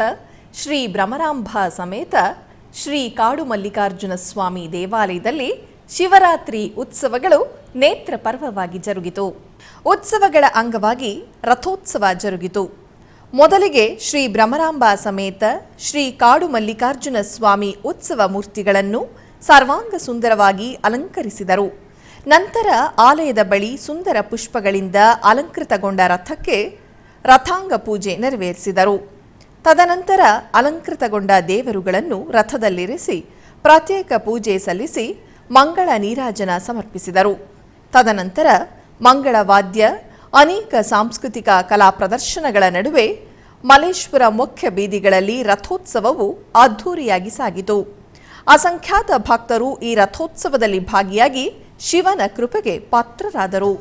ಶ್ರೀ ಭ್ರಮರಾಂಬಾ ಸಮೇತ ಶ್ರೀ ಕಾಡು ಮಲ್ಲಿಕಾರ್ಜುನ ಸ್ವಾಮಿ ದೇವಾಲಯದಲ್ಲಿ ಶಿವರಾತ್ರಿ ಉತ್ಸವಗಳು ನೇತ್ರ ಪರ್ವವಾಗಿ ಜರುಗಿತು. ಉತ್ಸವಗಳ ಅಂಗವಾಗಿ ರಥೋತ್ಸವ ಜರುಗಿತು. ಮೊದಲಿಗೆ ಶ್ರೀ ಭ್ರಮರಾಂಬಾ ಸಮೇತ ಶ್ರೀ ಕಾಡು ಮಲ್ಲಿಕಾರ್ಜುನ ಸ್ವಾಮಿ ಉತ್ಸವ ಮೂರ್ತಿಗಳನ್ನು ಸರ್ವಾಂಗ ಸುಂದರವಾಗಿ ಅಲಂಕರಿಸಿದರು. ನಂತರ ಆಲಯದ ಬಳಿ ಸುಂದರ ಪುಷ್ಪಗಳಿಂದ ಅಲಂಕೃತಗೊಂಡ ರಥಕ್ಕೆ ರಥಾಂಗ ಪೂಜೆ ನೆರವೇರಿಸಿದರು. ತದನಂತರ ಅಲಂಕೃತಗೊಂಡ ದೇವರುಗಳನ್ನು ರಥದಲ್ಲಿರಿಸಿ ಪ್ರತ್ಯೇಕ ಪೂಜೆ ಸಲ್ಲಿಸಿ ಮಂಗಳ ನೀರಾಜನ ಸಮರ್ಪಿಸಿದರು. ತದನಂತರ ಮಂಗಳವಾದ್ಯ ಅನೇಕ ಸಾಂಸ್ಕೃತಿಕ ಕಲಾ ಪ್ರದರ್ಶನಗಳ ನಡುವೆ ಮಲ್ಲೇಶ್ವರ ಮುಖ್ಯ ಬೀದಿಗಳಲ್ಲಿ ರಥೋತ್ಸವವು ಅದ್ಧೂರಿಯಾಗಿ ಸಾಗಿತು. ಅಸಂಖ್ಯಾತ ಭಕ್ತರು ಈ ರಥೋತ್ಸವದಲ್ಲಿ ಭಾಗಿಯಾಗಿ ಶಿವನ ಕೃಪೆಗೆ ಪಾತ್ರರಾದರು.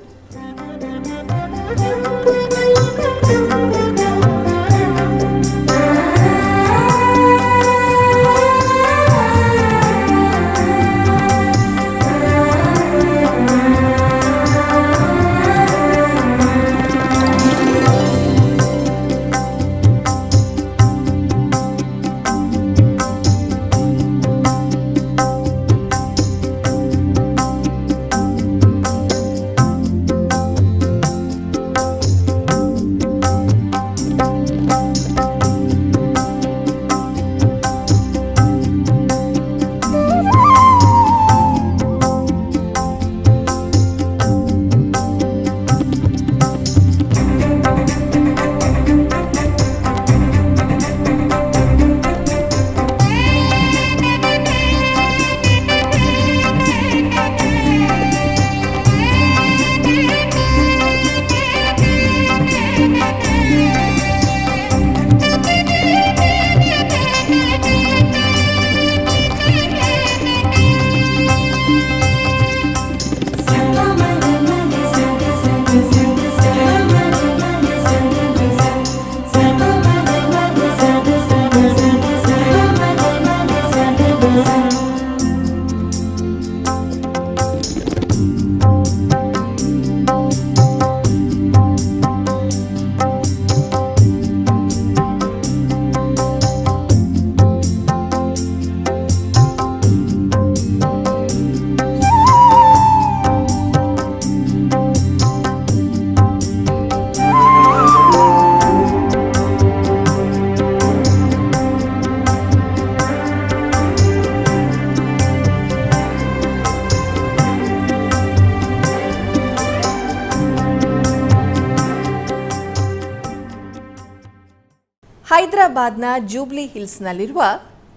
ಹೈದರಾಬಾದ್ನ ಜೂಬ್ಲಿ ಹಿಲ್ಸ್ನಲ್ಲಿರುವ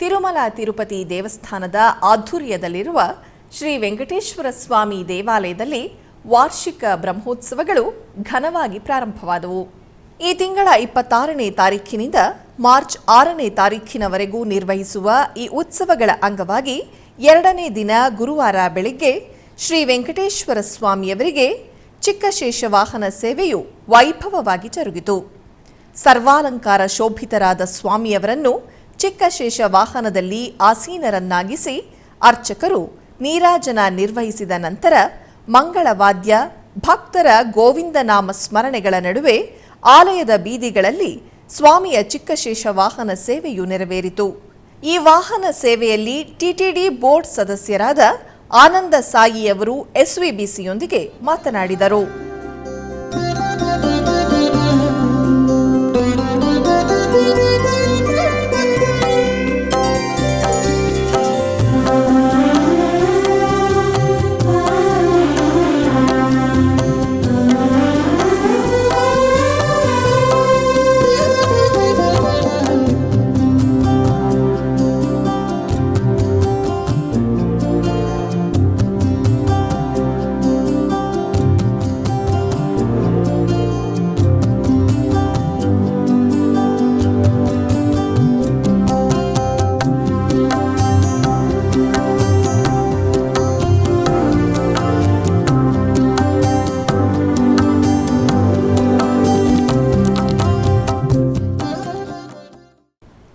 ತಿರುಮಲ ತಿರುಪತಿ ದೇವಸ್ಥಾನದ ಆಧ್ವರ್ಯದಲ್ಲಿರುವ ಶ್ರೀ ವೆಂಕಟೇಶ್ವರ ಸ್ವಾಮಿ ದೇವಾಲಯದಲ್ಲಿ ವಾರ್ಷಿಕ ಬ್ರಹ್ಮೋತ್ಸವಗಳು ಘನವಾಗಿ ಪ್ರಾರಂಭವಾದವು. ಈ ತಿಂಗಳ 26ನೇ ತಾರೀಖಿನಿಂದ ಮಾರ್ಚ್ 6ನೇ ತಾರೀಖಿನವರೆಗೂ ನಿರ್ವಹಿಸುವ ಈ ಉತ್ಸವಗಳ ಅಂಗವಾಗಿ 2ನೇ ದಿನ ಗುರುವಾರ ಬೆಳಿಗ್ಗೆ ಶ್ರೀ ವೆಂಕಟೇಶ್ವರ ಸ್ವಾಮಿಯವರಿಗೆ ಚಿಕ್ಕಶೇಷ ವಾಹನ ಸೇವೆಯು ವೈಭವವಾಗಿ ಜರುಗಿತು. ಸರ್ವಾಲಂಕಾರ ಶೋಭಿತರಾದ ಸ್ವಾಮಿಯವರನ್ನು ಚಿಕ್ಕಶೇಷ ವಾಹನದಲ್ಲಿ ಆಸೀನರನ್ನಾಗಿಸಿ ಅರ್ಚಕರು ನೀರಾಜನ ನಿರ್ವಹಿಸಿದ ನಂತರ ಮಂಗಳವಾದ್ಯ ಭಕ್ತರ ಗೋವಿಂದ ನಾಮ ಸ್ಮರಣೆಗಳ ನಡುವೆ ಆಲಯದ ಬೀದಿಗಳಲ್ಲಿ ಸ್ವಾಮಿಯ ಚಿಕ್ಕಶೇಷ ವಾಹನ ಸೇವೆಯು ನೆರವೇರಿತು. ಈ ವಾಹನ ಸೇವೆಯಲ್ಲಿ ಟಿಟಿಡಿ ಬೋರ್ಡ್ ಸದಸ್ಯರಾದ ಆನಂದ ಸಾಯಿಯವರು ಎಸ್ವಿಬಿಸಿಯೊಂದಿಗೆ ಮಾತನಾಡಿದರು.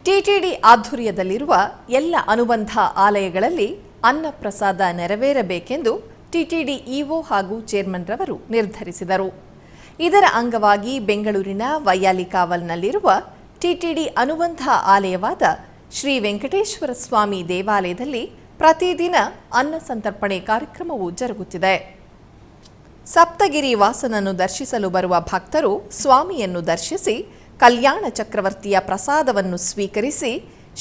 ಟಿಟಿಡಿ ಆಧ್ವರ್ಯದಲ್ಲಿರುವ ಎಲ್ಲ ಅನುಬಂಧ ಆಲಯಗಳಲ್ಲಿ ಅನ್ನಪ್ರಸಾದ ನೆರವೇರಬೇಕೆಂದು ಟಿಟಿಡಿ ಇಒ ಹಾಗೂ ಚೇರ್ಮನ್ ರವರು ನಿರ್ಧರಿಸಿದರು. ಇದರ ಅಂಗವಾಗಿ ಬೆಂಗಳೂರಿನ ವೈಯಾಲಿಕಾವಲ್ನಲ್ಲಿರುವ ಟಿಟಿಡಿ ಅನುಬಂಧ ಆಲಯವಾದ ಶ್ರೀ ವೆಂಕಟೇಶ್ವರ ಸ್ವಾಮಿ ದೇವಾಲಯದಲ್ಲಿ ಪ್ರತಿದಿನ ಅನ್ನ ಸಂತರ್ಪಣೆ ಕಾರ್ಯಕ್ರಮವು ಜರುಗುತ್ತಿದೆ. ಸಪ್ತಗಿರಿ ವಾಸನನ್ನು ದರ್ಶಿಸಲು ಬರುವ ಭಕ್ತರು ಸ್ವಾಮಿಯನ್ನು ದರ್ಶಿಸಿ ಕಲ್ಯಾಣ ಚಕ್ರವರ್ತಿಯ ಪ್ರಸಾದವನ್ನು ಸ್ವೀಕರಿಸಿ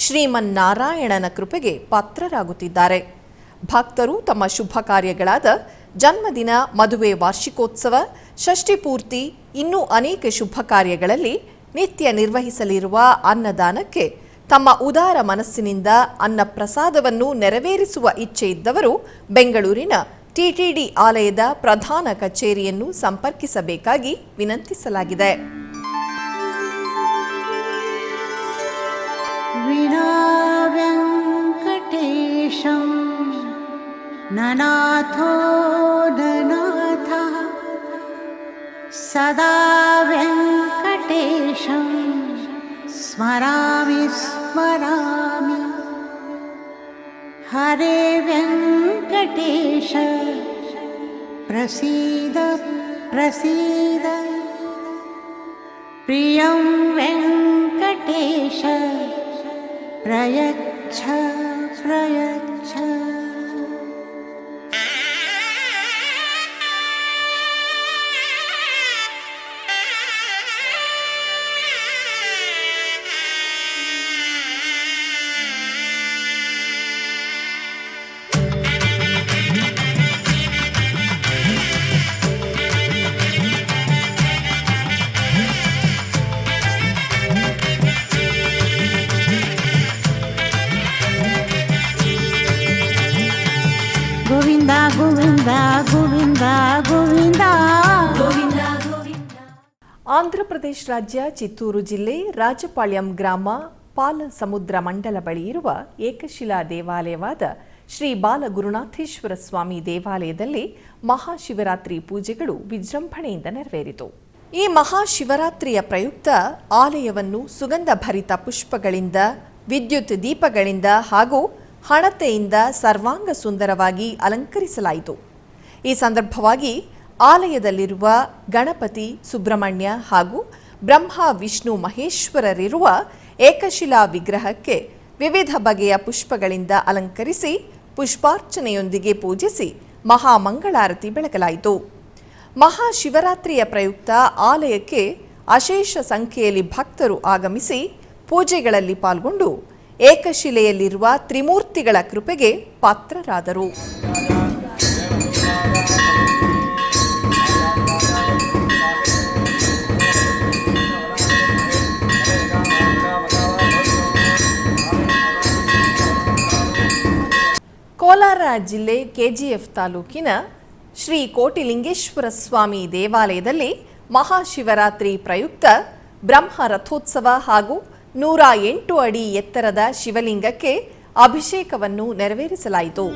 ಶ್ರೀಮನ್ನಾರಾಯಣನ ಕೃಪೆಗೆ ಪಾತ್ರರಾಗುತ್ತಿದ್ದಾರೆ. ಭಕ್ತರು ತಮ್ಮ ಶುಭ ಕಾರ್ಯಗಳಾದ ಜನ್ಮದಿನ, ಮದುವೆ, ವಾರ್ಷಿಕೋತ್ಸವ, ಷಷ್ಠಿಪೂರ್ತಿ ಇನ್ನೂ ಅನೇಕ ಶುಭ ಕಾರ್ಯಗಳಲ್ಲಿ ನಿತ್ಯ ನಿರ್ವಹಿಸಲಿರುವ ಅನ್ನದಾನಕ್ಕೆ ತಮ್ಮ ಉದಾರ ಮನಸ್ಸಿನಿಂದ ಅನ್ನ ಪ್ರಸಾದವನ್ನು ನೆರವೇರಿಸುವ ಇಚ್ಛೆ ಇದ್ದವರು ಬೆಂಗಳೂರಿನ ಟಿಟಿಡಿ ಆಲಯದ ಪ್ರಧಾನ ಕಚೇರಿಯನ್ನು ಸಂಪರ್ಕಿಸಬೇಕಾಗಿ ವಿನಂತಿಸಲಾಗಿದೆ. ವಿನಾ ವೆಂಕಟೇಶಂ ನನಾಥೋ ನನಾಥಃ ಸದಾ ವೆಂಕಟೇಶಂ ಸ್ಮರಾಮಿ ಸ್ಮರಾಮಿ. ಹರೇ ವೆಂಕಟೇಶ ಪ್ರಸೀದ ಪ್ರಸೀದ. ಪ್ರಿಯಂ ವೆಂಕಟೇಶ ಪ್ರಯಚ್ಛ ಪ್ರಯಚ್ಛ. ಗೋವಿಂದ ಗೋವಿಂದ ಗೋವಿಂದ ಗೋವಿಂದ ಗೋವಿಂದ ಗೋವಿಂದ. ಆಂಧ್ರಪ್ರದೇಶ ರಾಜ್ಯ ಚಿತ್ತೂರು ಜಿಲ್ಲೆ ರಾಜಪಾಳ್ಯಂ ಗ್ರಾಮ ಪಾಲಸಮುದ್ರ ಮಂಡಲ ಬಳಿ ಇರುವ ಏಕಶಿಲಾ ದೇವಾಲಯವಾದ ಶ್ರೀ ಬಾಲಗುರುನಾಥೇಶ್ವರ ಸ್ವಾಮಿ ದೇವಾಲಯದಲ್ಲಿ ಮಹಾಶಿವರಾತ್ರಿ ಪೂಜೆಗಳು ವಿಜೃಂಭಣೆಯಿಂದ ನೆರವೇರಿತು. ಈ ಮಹಾಶಿವರಾತ್ರಿಯ ಪ್ರಯುಕ್ತ ಆಲಯವನ್ನು ಸುಗಂಧ ಭರಿತ ಪುಷ್ಪಗಳಿಂದ, ವಿದ್ಯುತ್ ದೀಪಗಳಿಂದ ಹಾಗೂ ಹಣತೆಯಿಂದ ಸರ್ವಾಂಗ ಸುಂದರವಾಗಿ ಅಲಂಕರಿಸಲಾಯಿತು. ಈ ಸಂದರ್ಭವಾಗಿ ಆಲಯದಲ್ಲಿರುವ ಗಣಪತಿ, ಸುಬ್ರಹ್ಮಣ್ಯ ಹಾಗೂ ಬ್ರಹ್ಮ, ವಿಷ್ಣು, ಮಹೇಶ್ವರರಿರುವ ಏಕಶಿಲಾ ವಿಗ್ರಹಕ್ಕೆ ವಿವಿಧ ಬಗೆಯ ಪುಷ್ಪಗಳಿಂದ ಅಲಂಕರಿಸಿ ಪುಷ್ಪಾರ್ಚನೆಯೊಂದಿಗೆ ಪೂಜಿಸಿ ಮಹಾಮಂಗಳಾರತಿ ಬೆಳಗಲಾಯಿತು. ಮಹಾಶಿವರಾತ್ರಿಯ ಪ್ರಯುಕ್ತ ಆಲಯಕ್ಕೆ ಅಶೇಷ ಸಂಖ್ಯೆಯಲ್ಲಿ ಭಕ್ತರು ಆಗಮಿಸಿ ಪೂಜೆಗಳಲ್ಲಿ ಪಾಲ್ಗೊಂಡು ಏಕಶಿಲೆಯಲ್ಲಿರುವ ತ್ರಿಮೂರ್ತಿಗಳ ಕೃಪೆಗೆ ಪಾತ್ರರಾದರು. ಕೋಲಾರ ಜಿಲ್ಲೆ ಕೆಜಿಎಫ್ ತಾಲೂಕಿನ ಶ್ರೀ ಕೋಟಿಲಿಂಗೇಶ್ವರ ಸ್ವಾಮಿ ದೇವಾಲಯದಲ್ಲಿ ಮಹಾಶಿವರಾತ್ರಿ ಪ್ರಯುಕ್ತ ಬ್ರಹ್ಮ ರಥೋತ್ಸವ ಹಾಗೂ 108 ಅಡಿ ಎತ್ತರದ ಶಿವಲಿಂಗಕ್ಕೆ ಅಭಿಷೇಕವನ್ನು ನೆರವೇರಿಸಲಾಯಿತು.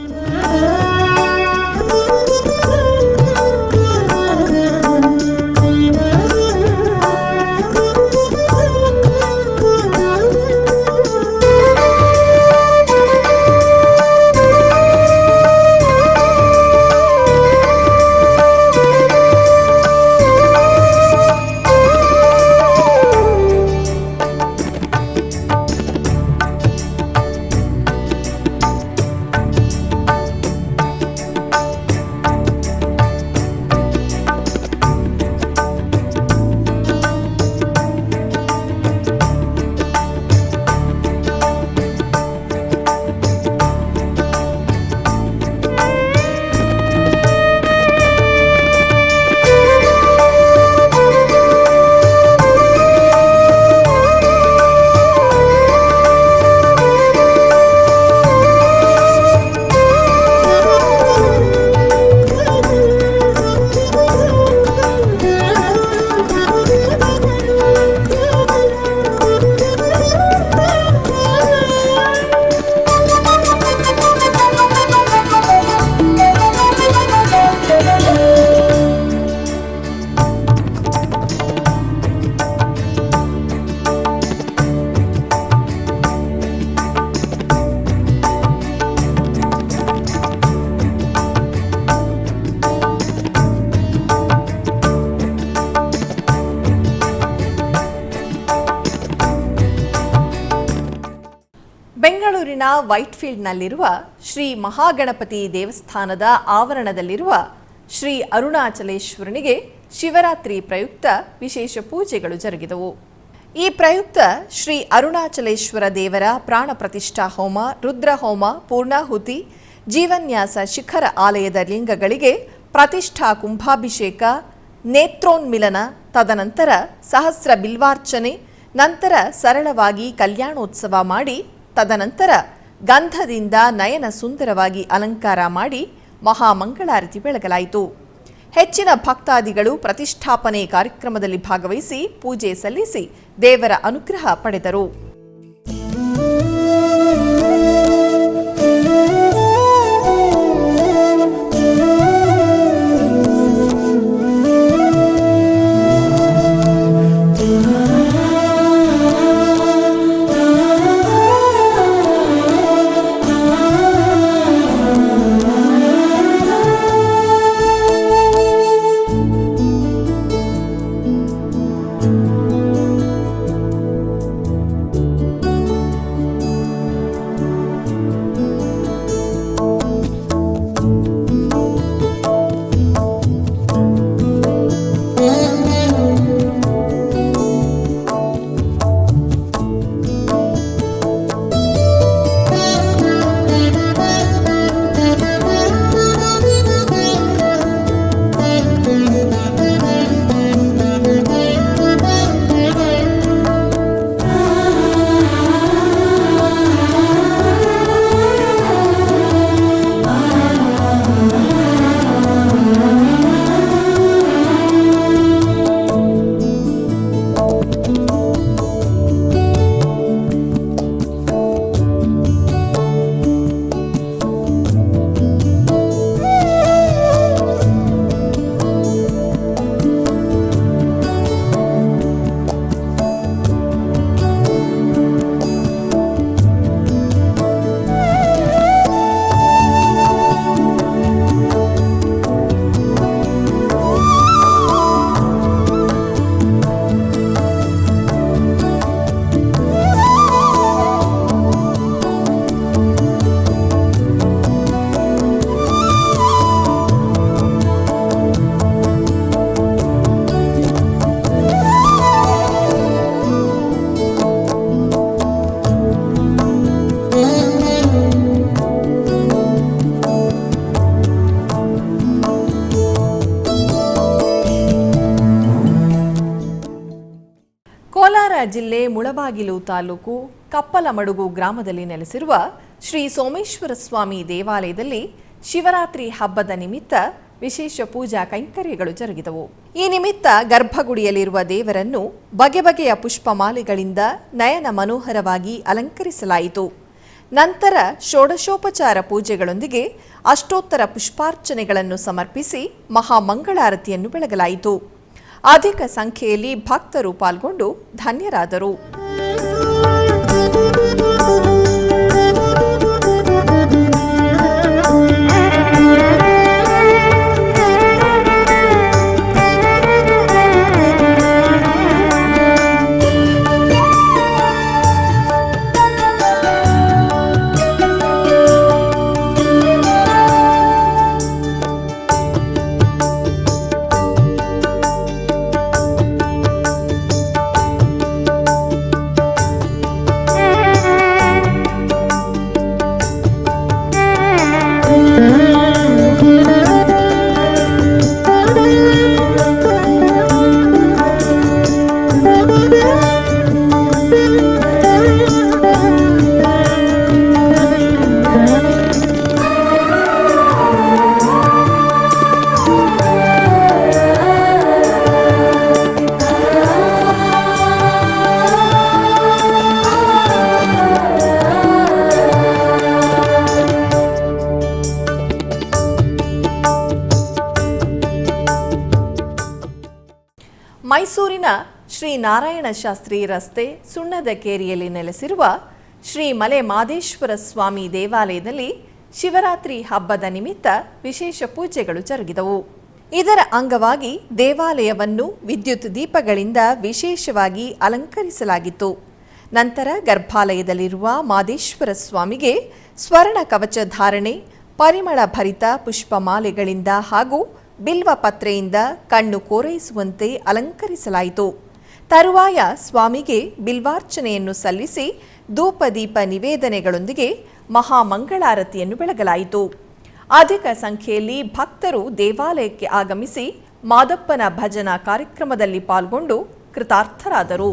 ವೈಟ್ಫೀಲ್ಡ್ನಲ್ಲಿರುವ ಶ್ರೀ ಮಹಾಗಣಪತಿ ದೇವಸ್ಥಾನದ ಆವರಣದಲ್ಲಿರುವ ಶ್ರೀ ಅರುಣಾಚಲೇಶ್ವರನಿಗೆ ಶಿವರಾತ್ರಿ ಪ್ರಯುಕ್ತ ವಿಶೇಷ ಪೂಜೆಗಳು ಜರುಗಿದವು. ಈ ಪ್ರಯುಕ್ತ ಶ್ರೀ ಅರುಣಾಚಲೇಶ್ವರ ದೇವರ ಪ್ರಾಣ ಪ್ರತಿಷ್ಠಾ ಹೋಮ, ರುದ್ರಹೋಮ, ಪೂರ್ಣಾಹುತಿ, ಜೀವನ್ಯಾಸ ಶಿಖರ ಆಲಯದ ಲಿಂಗಗಳಿಗೆ ಪ್ರತಿಷ್ಠಾ ಕುಂಭಾಭಿಷೇಕ, ನೇತ್ರೋನ್ಮಿಲನ, ತದನಂತರ ಸಹಸ್ರ ಬಿಲ್ವಾರ್ಚನೆ, ನಂತರ ಸರಳವಾಗಿ ಕಲ್ಯಾಣೋತ್ಸವ ಮಾಡಿ ತದನಂತರ ಗಂಧದಿಂದ ನಯನ ಸುಂದರವಾಗಿ ಅಲಂಕಾರ ಮಾಡಿ ಮಹಾಮಂಗಳಾರತಿ ಬೆಳಗಲಾಯಿತು. ಹೆಚ್ಚಿನ ಭಕ್ತಾದಿಗಳು ಪ್ರತಿಷ್ಠಾಪನೆ ಕಾರ್ಯಕ್ರಮದಲ್ಲಿ ಭಾಗವಹಿಸಿ ಪೂಜೆ ಸಲ್ಲಿಸಿ ದೇವರ ಅನುಗ್ರಹ ಪಡೆದರು. ಕೋಲಾರ ಜಿಲ್ಲೆ ಮುಳಬಾಗಿಲು ತಾಲೂಕು ಕಪ್ಪಲಮಡುಗು ಗ್ರಾಮದಲ್ಲಿ ನೆಲೆಸಿರುವ ಶ್ರೀ ಸೋಮೇಶ್ವರ ಸ್ವಾಮಿ ದೇವಾಲಯದಲ್ಲಿ ಶಿವರಾತ್ರಿ ಹಬ್ಬದ ನಿಮಿತ್ತ ವಿಶೇಷ ಪೂಜಾ ಕೈಂಕರ್ಯಗಳು ಜರುಗಿದವು. ಈ ನಿಮಿತ್ತ ಗರ್ಭಗುಡಿಯಲ್ಲಿರುವ ದೇವರನ್ನು ಬಗೆ ಬಗೆಯ ಪುಷ್ಪಮಾಲೆಗಳಿಂದ ನಯನ ಮನೋಹರವಾಗಿ ಅಲಂಕರಿಸಲಾಯಿತು. ನಂತರ ಷೋಡಶೋಪಚಾರ ಪೂಜೆಗಳೊಂದಿಗೆ ಅಷ್ಟೋತ್ತರ ಪುಷ್ಪಾರ್ಚನೆಗಳನ್ನು ಸಮರ್ಪಿಸಿ ಮಹಾಮಂಗಳಾರತಿಯನ್ನು ಬೆಳಗಲಾಯಿತು. ಅಧಿಕ ಸಂಖ್ಯೆಯಲ್ಲಿ ಭಕ್ತರು ಪಾಲ್ಗೊಂಡು ಧನ್ಯರಾದರು. ಮೈಸೂರಿನ ಶ್ರೀ ನಾರಾಯಣ ಶಾಸ್ತ್ರಿ ರಸ್ತೆ ಸುಣ್ಣದ ಕೇರಿಯಲ್ಲಿ ನೆಲೆಸಿರುವ ಶ್ರೀ ಮಲೆ ಮಾದೇಶ್ವರ ಸ್ವಾಮಿ ದೇವಾಲಯದಲ್ಲಿ ಶಿವರಾತ್ರಿ ಹಬ್ಬದ ನಿಮಿತ್ತ ವಿಶೇಷ ಪೂಜೆಗಳು ಜರುಗಿದವು. ಇದರ ಅಂಗವಾಗಿ ದೇವಾಲಯವನ್ನು ವಿದ್ಯುತ್ ದೀಪಗಳಿಂದ ವಿಶೇಷವಾಗಿ ಅಲಂಕರಿಸಲಾಗಿತ್ತು. ನಂತರ ಗರ್ಭಾಲಯದಲ್ಲಿರುವ ಮಾದೇಶ್ವರ ಸ್ವಾಮಿಗೆ ಸ್ವರ್ಣ ಕವಚ ಧಾರಣೆ, ಪರಿಮಳ ಭರಿತ ಪುಷ್ಪಮಾಲೆಗಳಿಂದ ಹಾಗೂ ಬಿಲ್ವ ಪತ್ರೆಯಿಂದ ಕಣ್ಣು ಕೋರೈಸುವಂತೆ ಅಲಂಕರಿಸಲಾಯಿತು. ತರುವಾಯ ಸ್ವಾಮಿಗೆ ಬಿಲ್ವಾರ್ಚನೆಯನ್ನು ಸಲ್ಲಿಸಿ ಧೂಪದೀಪ ನಿವೇದನೆಗಳೊಂದಿಗೆ ಮಹಾಮಂಗಳಾರತಿಯನ್ನು ಬೆಳಗಲಾಯಿತು. ಅಧಿಕ ಸಂಖ್ಯೆಯಲ್ಲಿ ಭಕ್ತರು ದೇವಾಲಯಕ್ಕೆ ಆಗಮಿಸಿ ಮಾದಪ್ಪನ ಭಜನಾ ಕಾರ್ಯಕ್ರಮದಲ್ಲಿ ಪಾಲ್ಗೊಂಡು ಕೃತಾರ್ಥರಾದರು.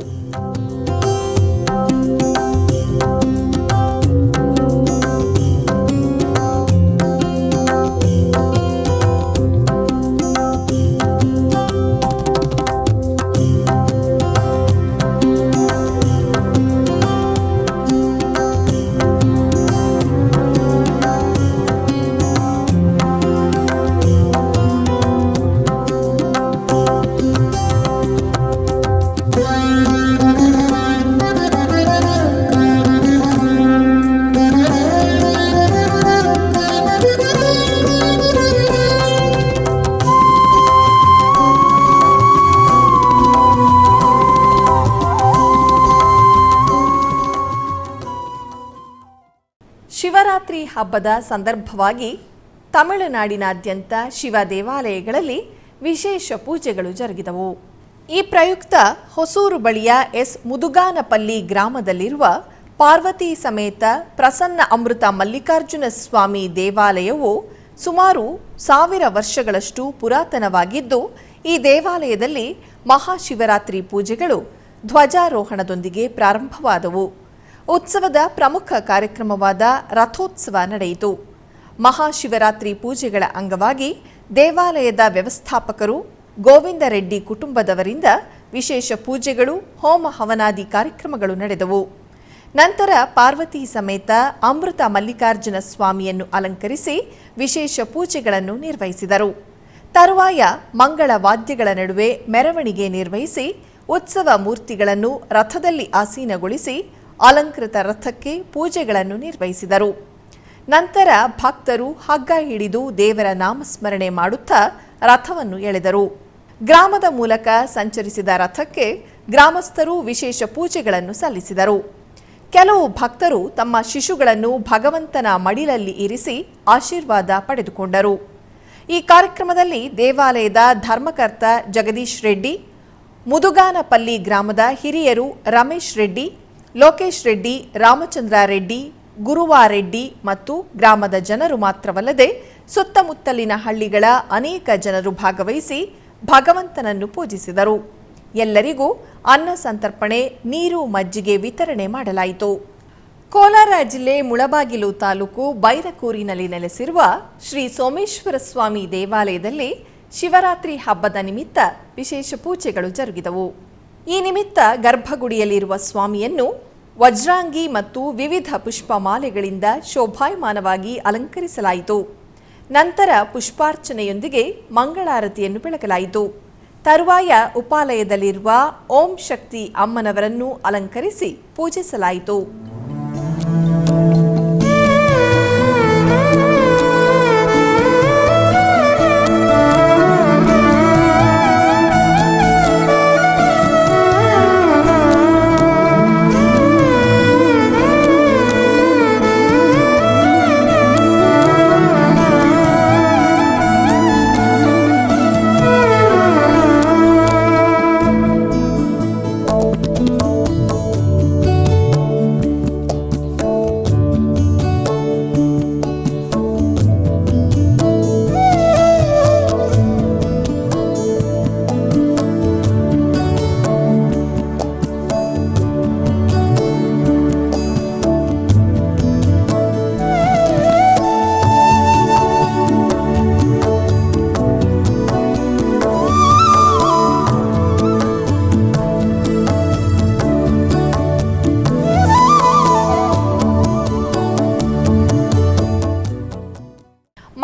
ಶಿವರಾತ್ರಿ ಹಬ್ಬದ ಸಂದರ್ಭವಾಗಿ ತಮಿಳುನಾಡಿನಾದ್ಯಂತ ಶಿವ ದೇವಾಲಯಗಳಲ್ಲಿ ವಿಶೇಷ ಪೂಜೆಗಳು ಜರುಗಿದವು. ಈ ಪ್ರಯುಕ್ತ ಹೊಸೂರು ಬಳಿಯ ಎಸ್ ಮುದುಗಾನಪಲ್ಲಿ ಗ್ರಾಮದಲ್ಲಿರುವ ಪಾರ್ವತಿ ಸಮೇತ ಪ್ರಸನ್ನ ಅಮೃತ ಮಲ್ಲಿಕಾರ್ಜುನ ಸ್ವಾಮಿ ದೇವಾಲಯವು ಸುಮಾರು 1000 ವರ್ಷಗಳಷ್ಟು ಪುರಾತನವಾಗಿದ್ದು, ಈ ದೇವಾಲಯದಲ್ಲಿ ಮಹಾಶಿವರಾತ್ರಿ ಪೂಜೆಗಳು ಧ್ವಜಾರೋಹಣದೊಂದಿಗೆ ಪ್ರಾರಂಭವಾದವು. ಉತ್ಸವದ ಪ್ರಮುಖ ಕಾರ್ಯಕ್ರಮವಾದ ರಥೋತ್ಸವ ನಡೆಯಿತು. ಮಹಾಶಿವರಾತ್ರಿ ಪೂಜೆಗಳ ಅಂಗವಾಗಿ ದೇವಾಲಯದ ವ್ಯವಸ್ಥಾಪಕರು ಗೋವಿಂದ ರೆಡ್ಡಿ ಕುಟುಂಬದವರಿಂದ ವಿಶೇಷ ಪೂಜೆಗಳು, ಹೋಮ ಹವನಾದಿ ಕಾರ್ಯಕ್ರಮಗಳು ನಡೆದವು. ನಂತರ ಪಾರ್ವತಿ ಸಮೇತ ಅಮೃತ ಮಲ್ಲಿಕಾರ್ಜುನ ಸ್ವಾಮಿಯನ್ನು ಅಲಂಕರಿಸಿ ವಿಶೇಷ ಪೂಜೆಗಳನ್ನು ನಿರ್ವಹಿಸಿದರು. ತರುವಾಯ ಮಂಗಳ ವಾದ್ಯಗಳ ನಡುವೆ ಮೆರವಣಿಗೆ ನಿರ್ವಹಿಸಿ ಉತ್ಸವ ಮೂರ್ತಿಗಳನ್ನು ರಥದಲ್ಲಿ ಆಸೀನಗೊಳಿಸಿ ಅಲಂಕೃತ ರಥಕ್ಕೆ ಪೂಜೆಗಳನ್ನು ನಿರ್ವಹಿಸಿದರು. ನಂತರ ಭಕ್ತರು ಹಗ್ಗ ಹಿಡಿದು ದೇವರ ನಾಮಸ್ಮರಣೆ ಮಾಡುತ್ತಾ ರಥವನ್ನು ಎಳೆದರು. ಗ್ರಾಮದ ಮೂಲಕ ಸಂಚರಿಸಿದ ರಥಕ್ಕೆ ಗ್ರಾಮಸ್ಥರು ವಿಶೇಷ ಪೂಜೆಗಳನ್ನು ಸಲ್ಲಿಸಿದರು. ಕೆಲವು ಭಕ್ತರು ತಮ್ಮ ಶಿಶುಗಳನ್ನು ಭಗವಂತನ ಮಡಿಲಲ್ಲಿ ಇರಿಸಿ ಆಶೀರ್ವಾದ ಪಡೆದುಕೊಂಡರು. ಈ ಕಾರ್ಯಕ್ರಮದಲ್ಲಿ ದೇವಾಲಯದ ಧರ್ಮಕರ್ತ ಜಗದೀಶ್ ರೆಡ್ಡಿ, ಮುದುಗಾನಪಲ್ಲಿ ಗ್ರಾಮದ ಹಿರಿಯರು ರಮೇಶ್ ರೆಡ್ಡಿ, ಲೋಕೇಶ್ ರೆಡ್ಡಿ, ರಾಮಚಂದ್ರ ರೆಡ್ಡಿ, ಗುರುವಾರೆಡ್ಡಿ ಮತ್ತು ಗ್ರಾಮದ ಜನರು ಮಾತ್ರವಲ್ಲದೆ ಸುತ್ತಮುತ್ತಲಿನ ಹಳ್ಳಿಗಳ ಅನೇಕ ಜನರು ಭಾಗವಹಿಸಿ ಭಗವಂತನನ್ನು ಪೂಜಿಸಿದರು. ಎಲ್ಲರಿಗೂ ಅನ್ನ ಸಂತರ್ಪಣೆ, ನೀರು, ಮಜ್ಜಿಗೆ ವಿತರಣೆ ಮಾಡಲಾಯಿತು. ಕೋಲಾರ ಜಿಲ್ಲೆ ಮುಳಬಾಗಿಲು ತಾಲೂಕು ಬೈರಕೂರಿನಲ್ಲಿ ನೆಲೆಸಿರುವ ಶ್ರೀ ಸೋಮೇಶ್ವರ ಸ್ವಾಮಿ ದೇವಾಲಯದಲ್ಲಿ ಶಿವರಾತ್ರಿ ಹಬ್ಬದ ನಿಮಿತ್ತ ವಿಶೇಷ ಪೂಜೆಗಳು ಜರುಗಿದವು. ಈ ನಿಮಿತ್ತ ಗರ್ಭಗುಡಿಯಲ್ಲಿರುವ ಸ್ವಾಮಿಯನ್ನು ವಜ್ರಾಂಗಿ ಮತ್ತು ವಿವಿಧ ಪುಷ್ಪಮಾಲೆಗಳಿಂದ ಶೋಭಾಯಮಾನವಾಗಿ ಅಲಂಕರಿಸಲಾಯಿತು. ನಂತರ ಪುಷ್ಪಾರ್ಚನೆಯೊಂದಿಗೆ ಮಂಗಳಾರತಿಯನ್ನು ಬೆಳಗಲಾಯಿತು. ತರುವಾಯ ಉಪಾಲಯದಲ್ಲಿರುವ ಓಂ ಶಕ್ತಿ ಅಮ್ಮನವರನ್ನು ಅಲಂಕರಿಸಿ ಪೂಜಿಸಲಾಯಿತು.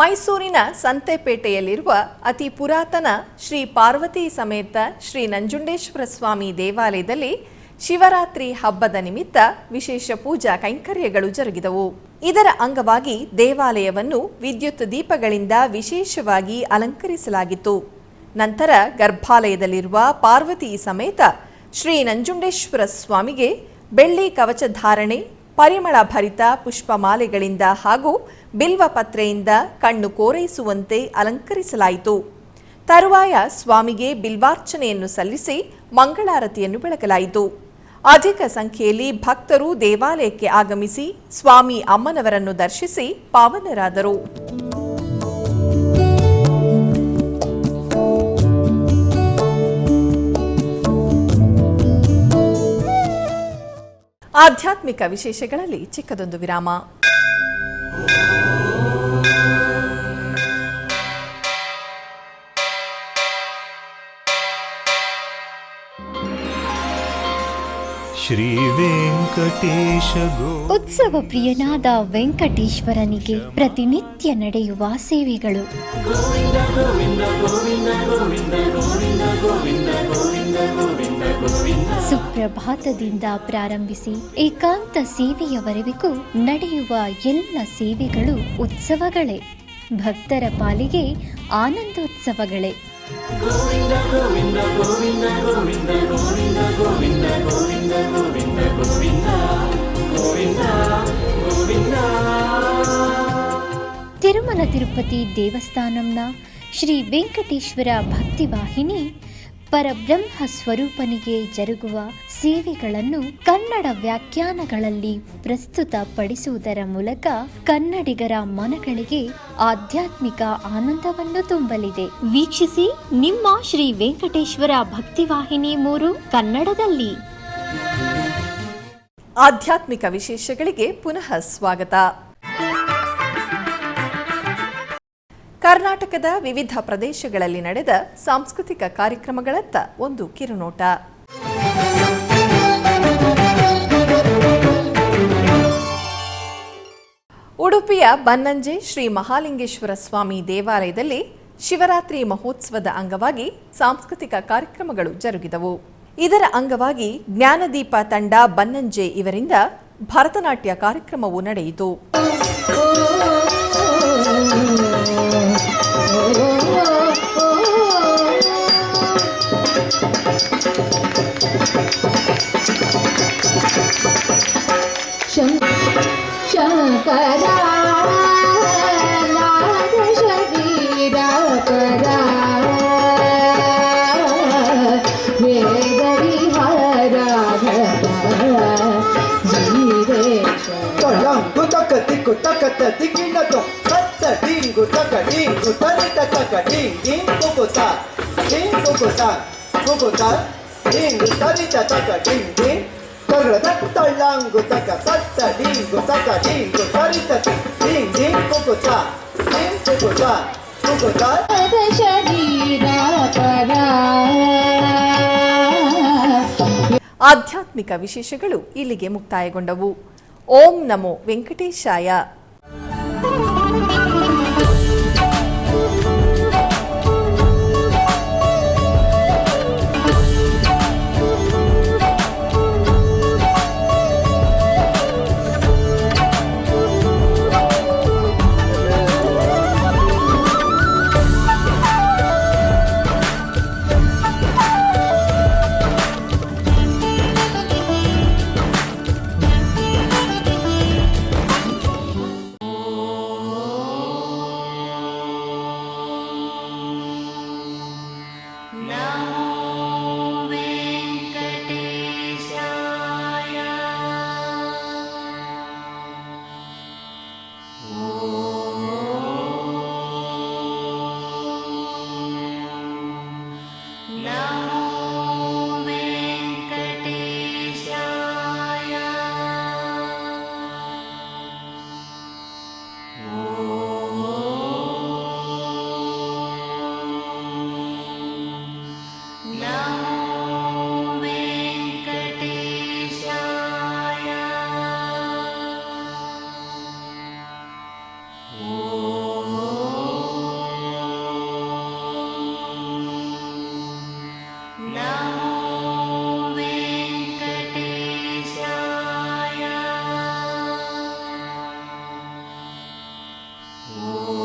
ಮೈಸೂರಿನ ಸಂತೆಪೇಟೆಯಲ್ಲಿರುವ ಅತಿ ಪುರಾತನ ಶ್ರೀ ಪಾರ್ವತಿ ಸಮೇತ ಶ್ರೀ ನಂಜುಂಡೇಶ್ವರ ಸ್ವಾಮಿ ದೇವಾಲಯದಲ್ಲಿ ಶಿವರಾತ್ರಿ ಹಬ್ಬದ ನಿಮಿತ್ತ ವಿಶೇಷ ಪೂಜಾ ಕೈಂಕರ್ಯಗಳು ಜರುಗಿದವು. ಇದರ ಅಂಗವಾಗಿ ದೇವಾಲಯವನ್ನು ವಿದ್ಯುತ್ ದೀಪಗಳಿಂದ ವಿಶೇಷವಾಗಿ ಅಲಂಕರಿಸಲಾಗಿತ್ತು. ನಂತರ ಗರ್ಭಾಲಯದಲ್ಲಿರುವ ಪಾರ್ವತಿ ಸಮೇತ ಶ್ರೀ ನಂಜುಂಡೇಶ್ವರ ಸ್ವಾಮಿಗೆ ಬೆಳ್ಳಿ ಕವಚಧಾರಣೆ, ಪರಿಮಳ ಭರಿತ ಪುಷ್ಪಮಾಲೆಗಳಿಂದ ಹಾಗೂ ಬಿಲ್ವಪತ್ರೆಯಿಂದ ಕಣ್ಣು ಕೋರೈಸುವಂತೆ ಅಲಂಕರಿಸಲಾಯಿತು. ತರುವಾಯ ಸ್ವಾಮಿಗೆ ಬಿಲ್ವಾರ್ಚನೆಯನ್ನು ಸಲ್ಲಿಸಿ ಮಂಗಳಾರತಿಯನ್ನು ಬೆಳಗಲಾಯಿತು. ಅಧಿಕ ಸಂಖ್ಯೆಯಲ್ಲಿ ಭಕ್ತರು ದೇವಾಲಯಕ್ಕೆ ಆಗಮಿಸಿ ಸ್ವಾಮಿ ಅಮ್ಮನವರನ್ನು ದರ್ಶಿಸಿ ಪಾವನರಾದರು. ಆಧ್ಯಾತ್ಮಿಕ ವಿಶೇಷಗಳಲ್ಲಿ ಚಿಕ್ಕದೊಂದು ವಿರಾಮ. ಶ್ರೀ ವೆಂಕಟೇಶ ಉತ್ಸವ ಪ್ರಿಯನಾದ ವೆಂಕಟೇಶ್ವರನಿಗೆ ಪ್ರತಿನಿತ್ಯ ನಡೆಯುವ ಸೇವೆಗಳು. ಸುಪ್ರಭಾತದಿಂದ ಪ್ರಾರಂಭಿಸಿ ಏಕಾಂತ ಸೇವೆಯವರೆಗೂ ನಡೆಯುವ ಎಲ್ಲ ಸೇವೆಗಳು ಉತ್ಸವಗಳೇ. ಭಕ್ತರ ಪಾಲಿಗೆ ಆನಂದೋತ್ಸವಗಳೇ. ತಿರುಮಲ ತಿರುಪತಿ ದೇವಸ್ಥಾನಂನ ಶ್ರೀ ವೆಂಕಟೇಶ್ವರ ಭಕ್ತಿವಾಹಿನಿ ಪರಬ್ರಹ್ಮ ಸ್ವರೂಪನಿಗೆ ಜರುಗುವ ಸೇವೆಗಳನ್ನು ಕನ್ನಡ ವ್ಯಾಖ್ಯಾನಗಳಲ್ಲಿ ಪ್ರಸ್ತುತಪಡಿಸುವುದರ ಮೂಲಕ ಕನ್ನಡಿಗರ ಮನಗಳಿಗೆ ಆಧ್ಯಾತ್ಮಿಕ ಆನಂದವನ್ನು ತುಂಬಲಿದೆ. ವೀಕ್ಷಿಸಿ ನಿಮ್ಮ ಶ್ರೀ ವೆಂಕಟೇಶ್ವರ ಭಕ್ತಿವಾಹಿನಿ 3 ಕನ್ನಡದಲ್ಲಿ. ಆಧ್ಯಾತ್ಮಿಕ ವಿಶೇಷಗಳಿಗೆ ಪುನಃ ಸ್ವಾಗತ. ಕರ್ನಾಟಕದ ವಿವಿಧ ಪ್ರದೇಶಗಳಲ್ಲಿ ನಡೆದ ಸಾಂಸ್ಕೃತಿಕ ಕಾರ್ಯಕ್ರಮಗಳತ್ತ ಒಂದು ಕಿರುನೋಟ. ಉಡುಪಿಯ ಬನ್ನಂಜೆ ಶ್ರೀ ಮಹಾಲಿಂಗೇಶ್ವರ ಸ್ವಾಮಿ ದೇವಾಲಯದಲ್ಲಿ ಶಿವರಾತ್ರಿ ಮಹೋತ್ಸವದ ಅಂಗವಾಗಿ ಸಾಂಸ್ಕೃತಿಕ ಕಾರ್ಯಕ್ರಮಗಳು ಜರುಗಿದವು. ಇದರ ಅಂಗವಾಗಿ ಜ್ಞಾನದೀಪ ತಂಡ ಬನ್ನಂಜೆ ಇವರಿಂದ ಭರತನಾಟ್ಯ ಕಾರ್ಯಕ್ರಮವು ನಡೆಯಿತು. ಆಧ್ಯಾತ್ಮಿಕ ವಿಶೇಷಗಳು ಇಲ್ಲಿಗೆ ಮುಕ್ತಾಯಗೊಂಡವು. ಓಂ ನಮೋ ವೆಂಕಟೇಶಾಯ. Oh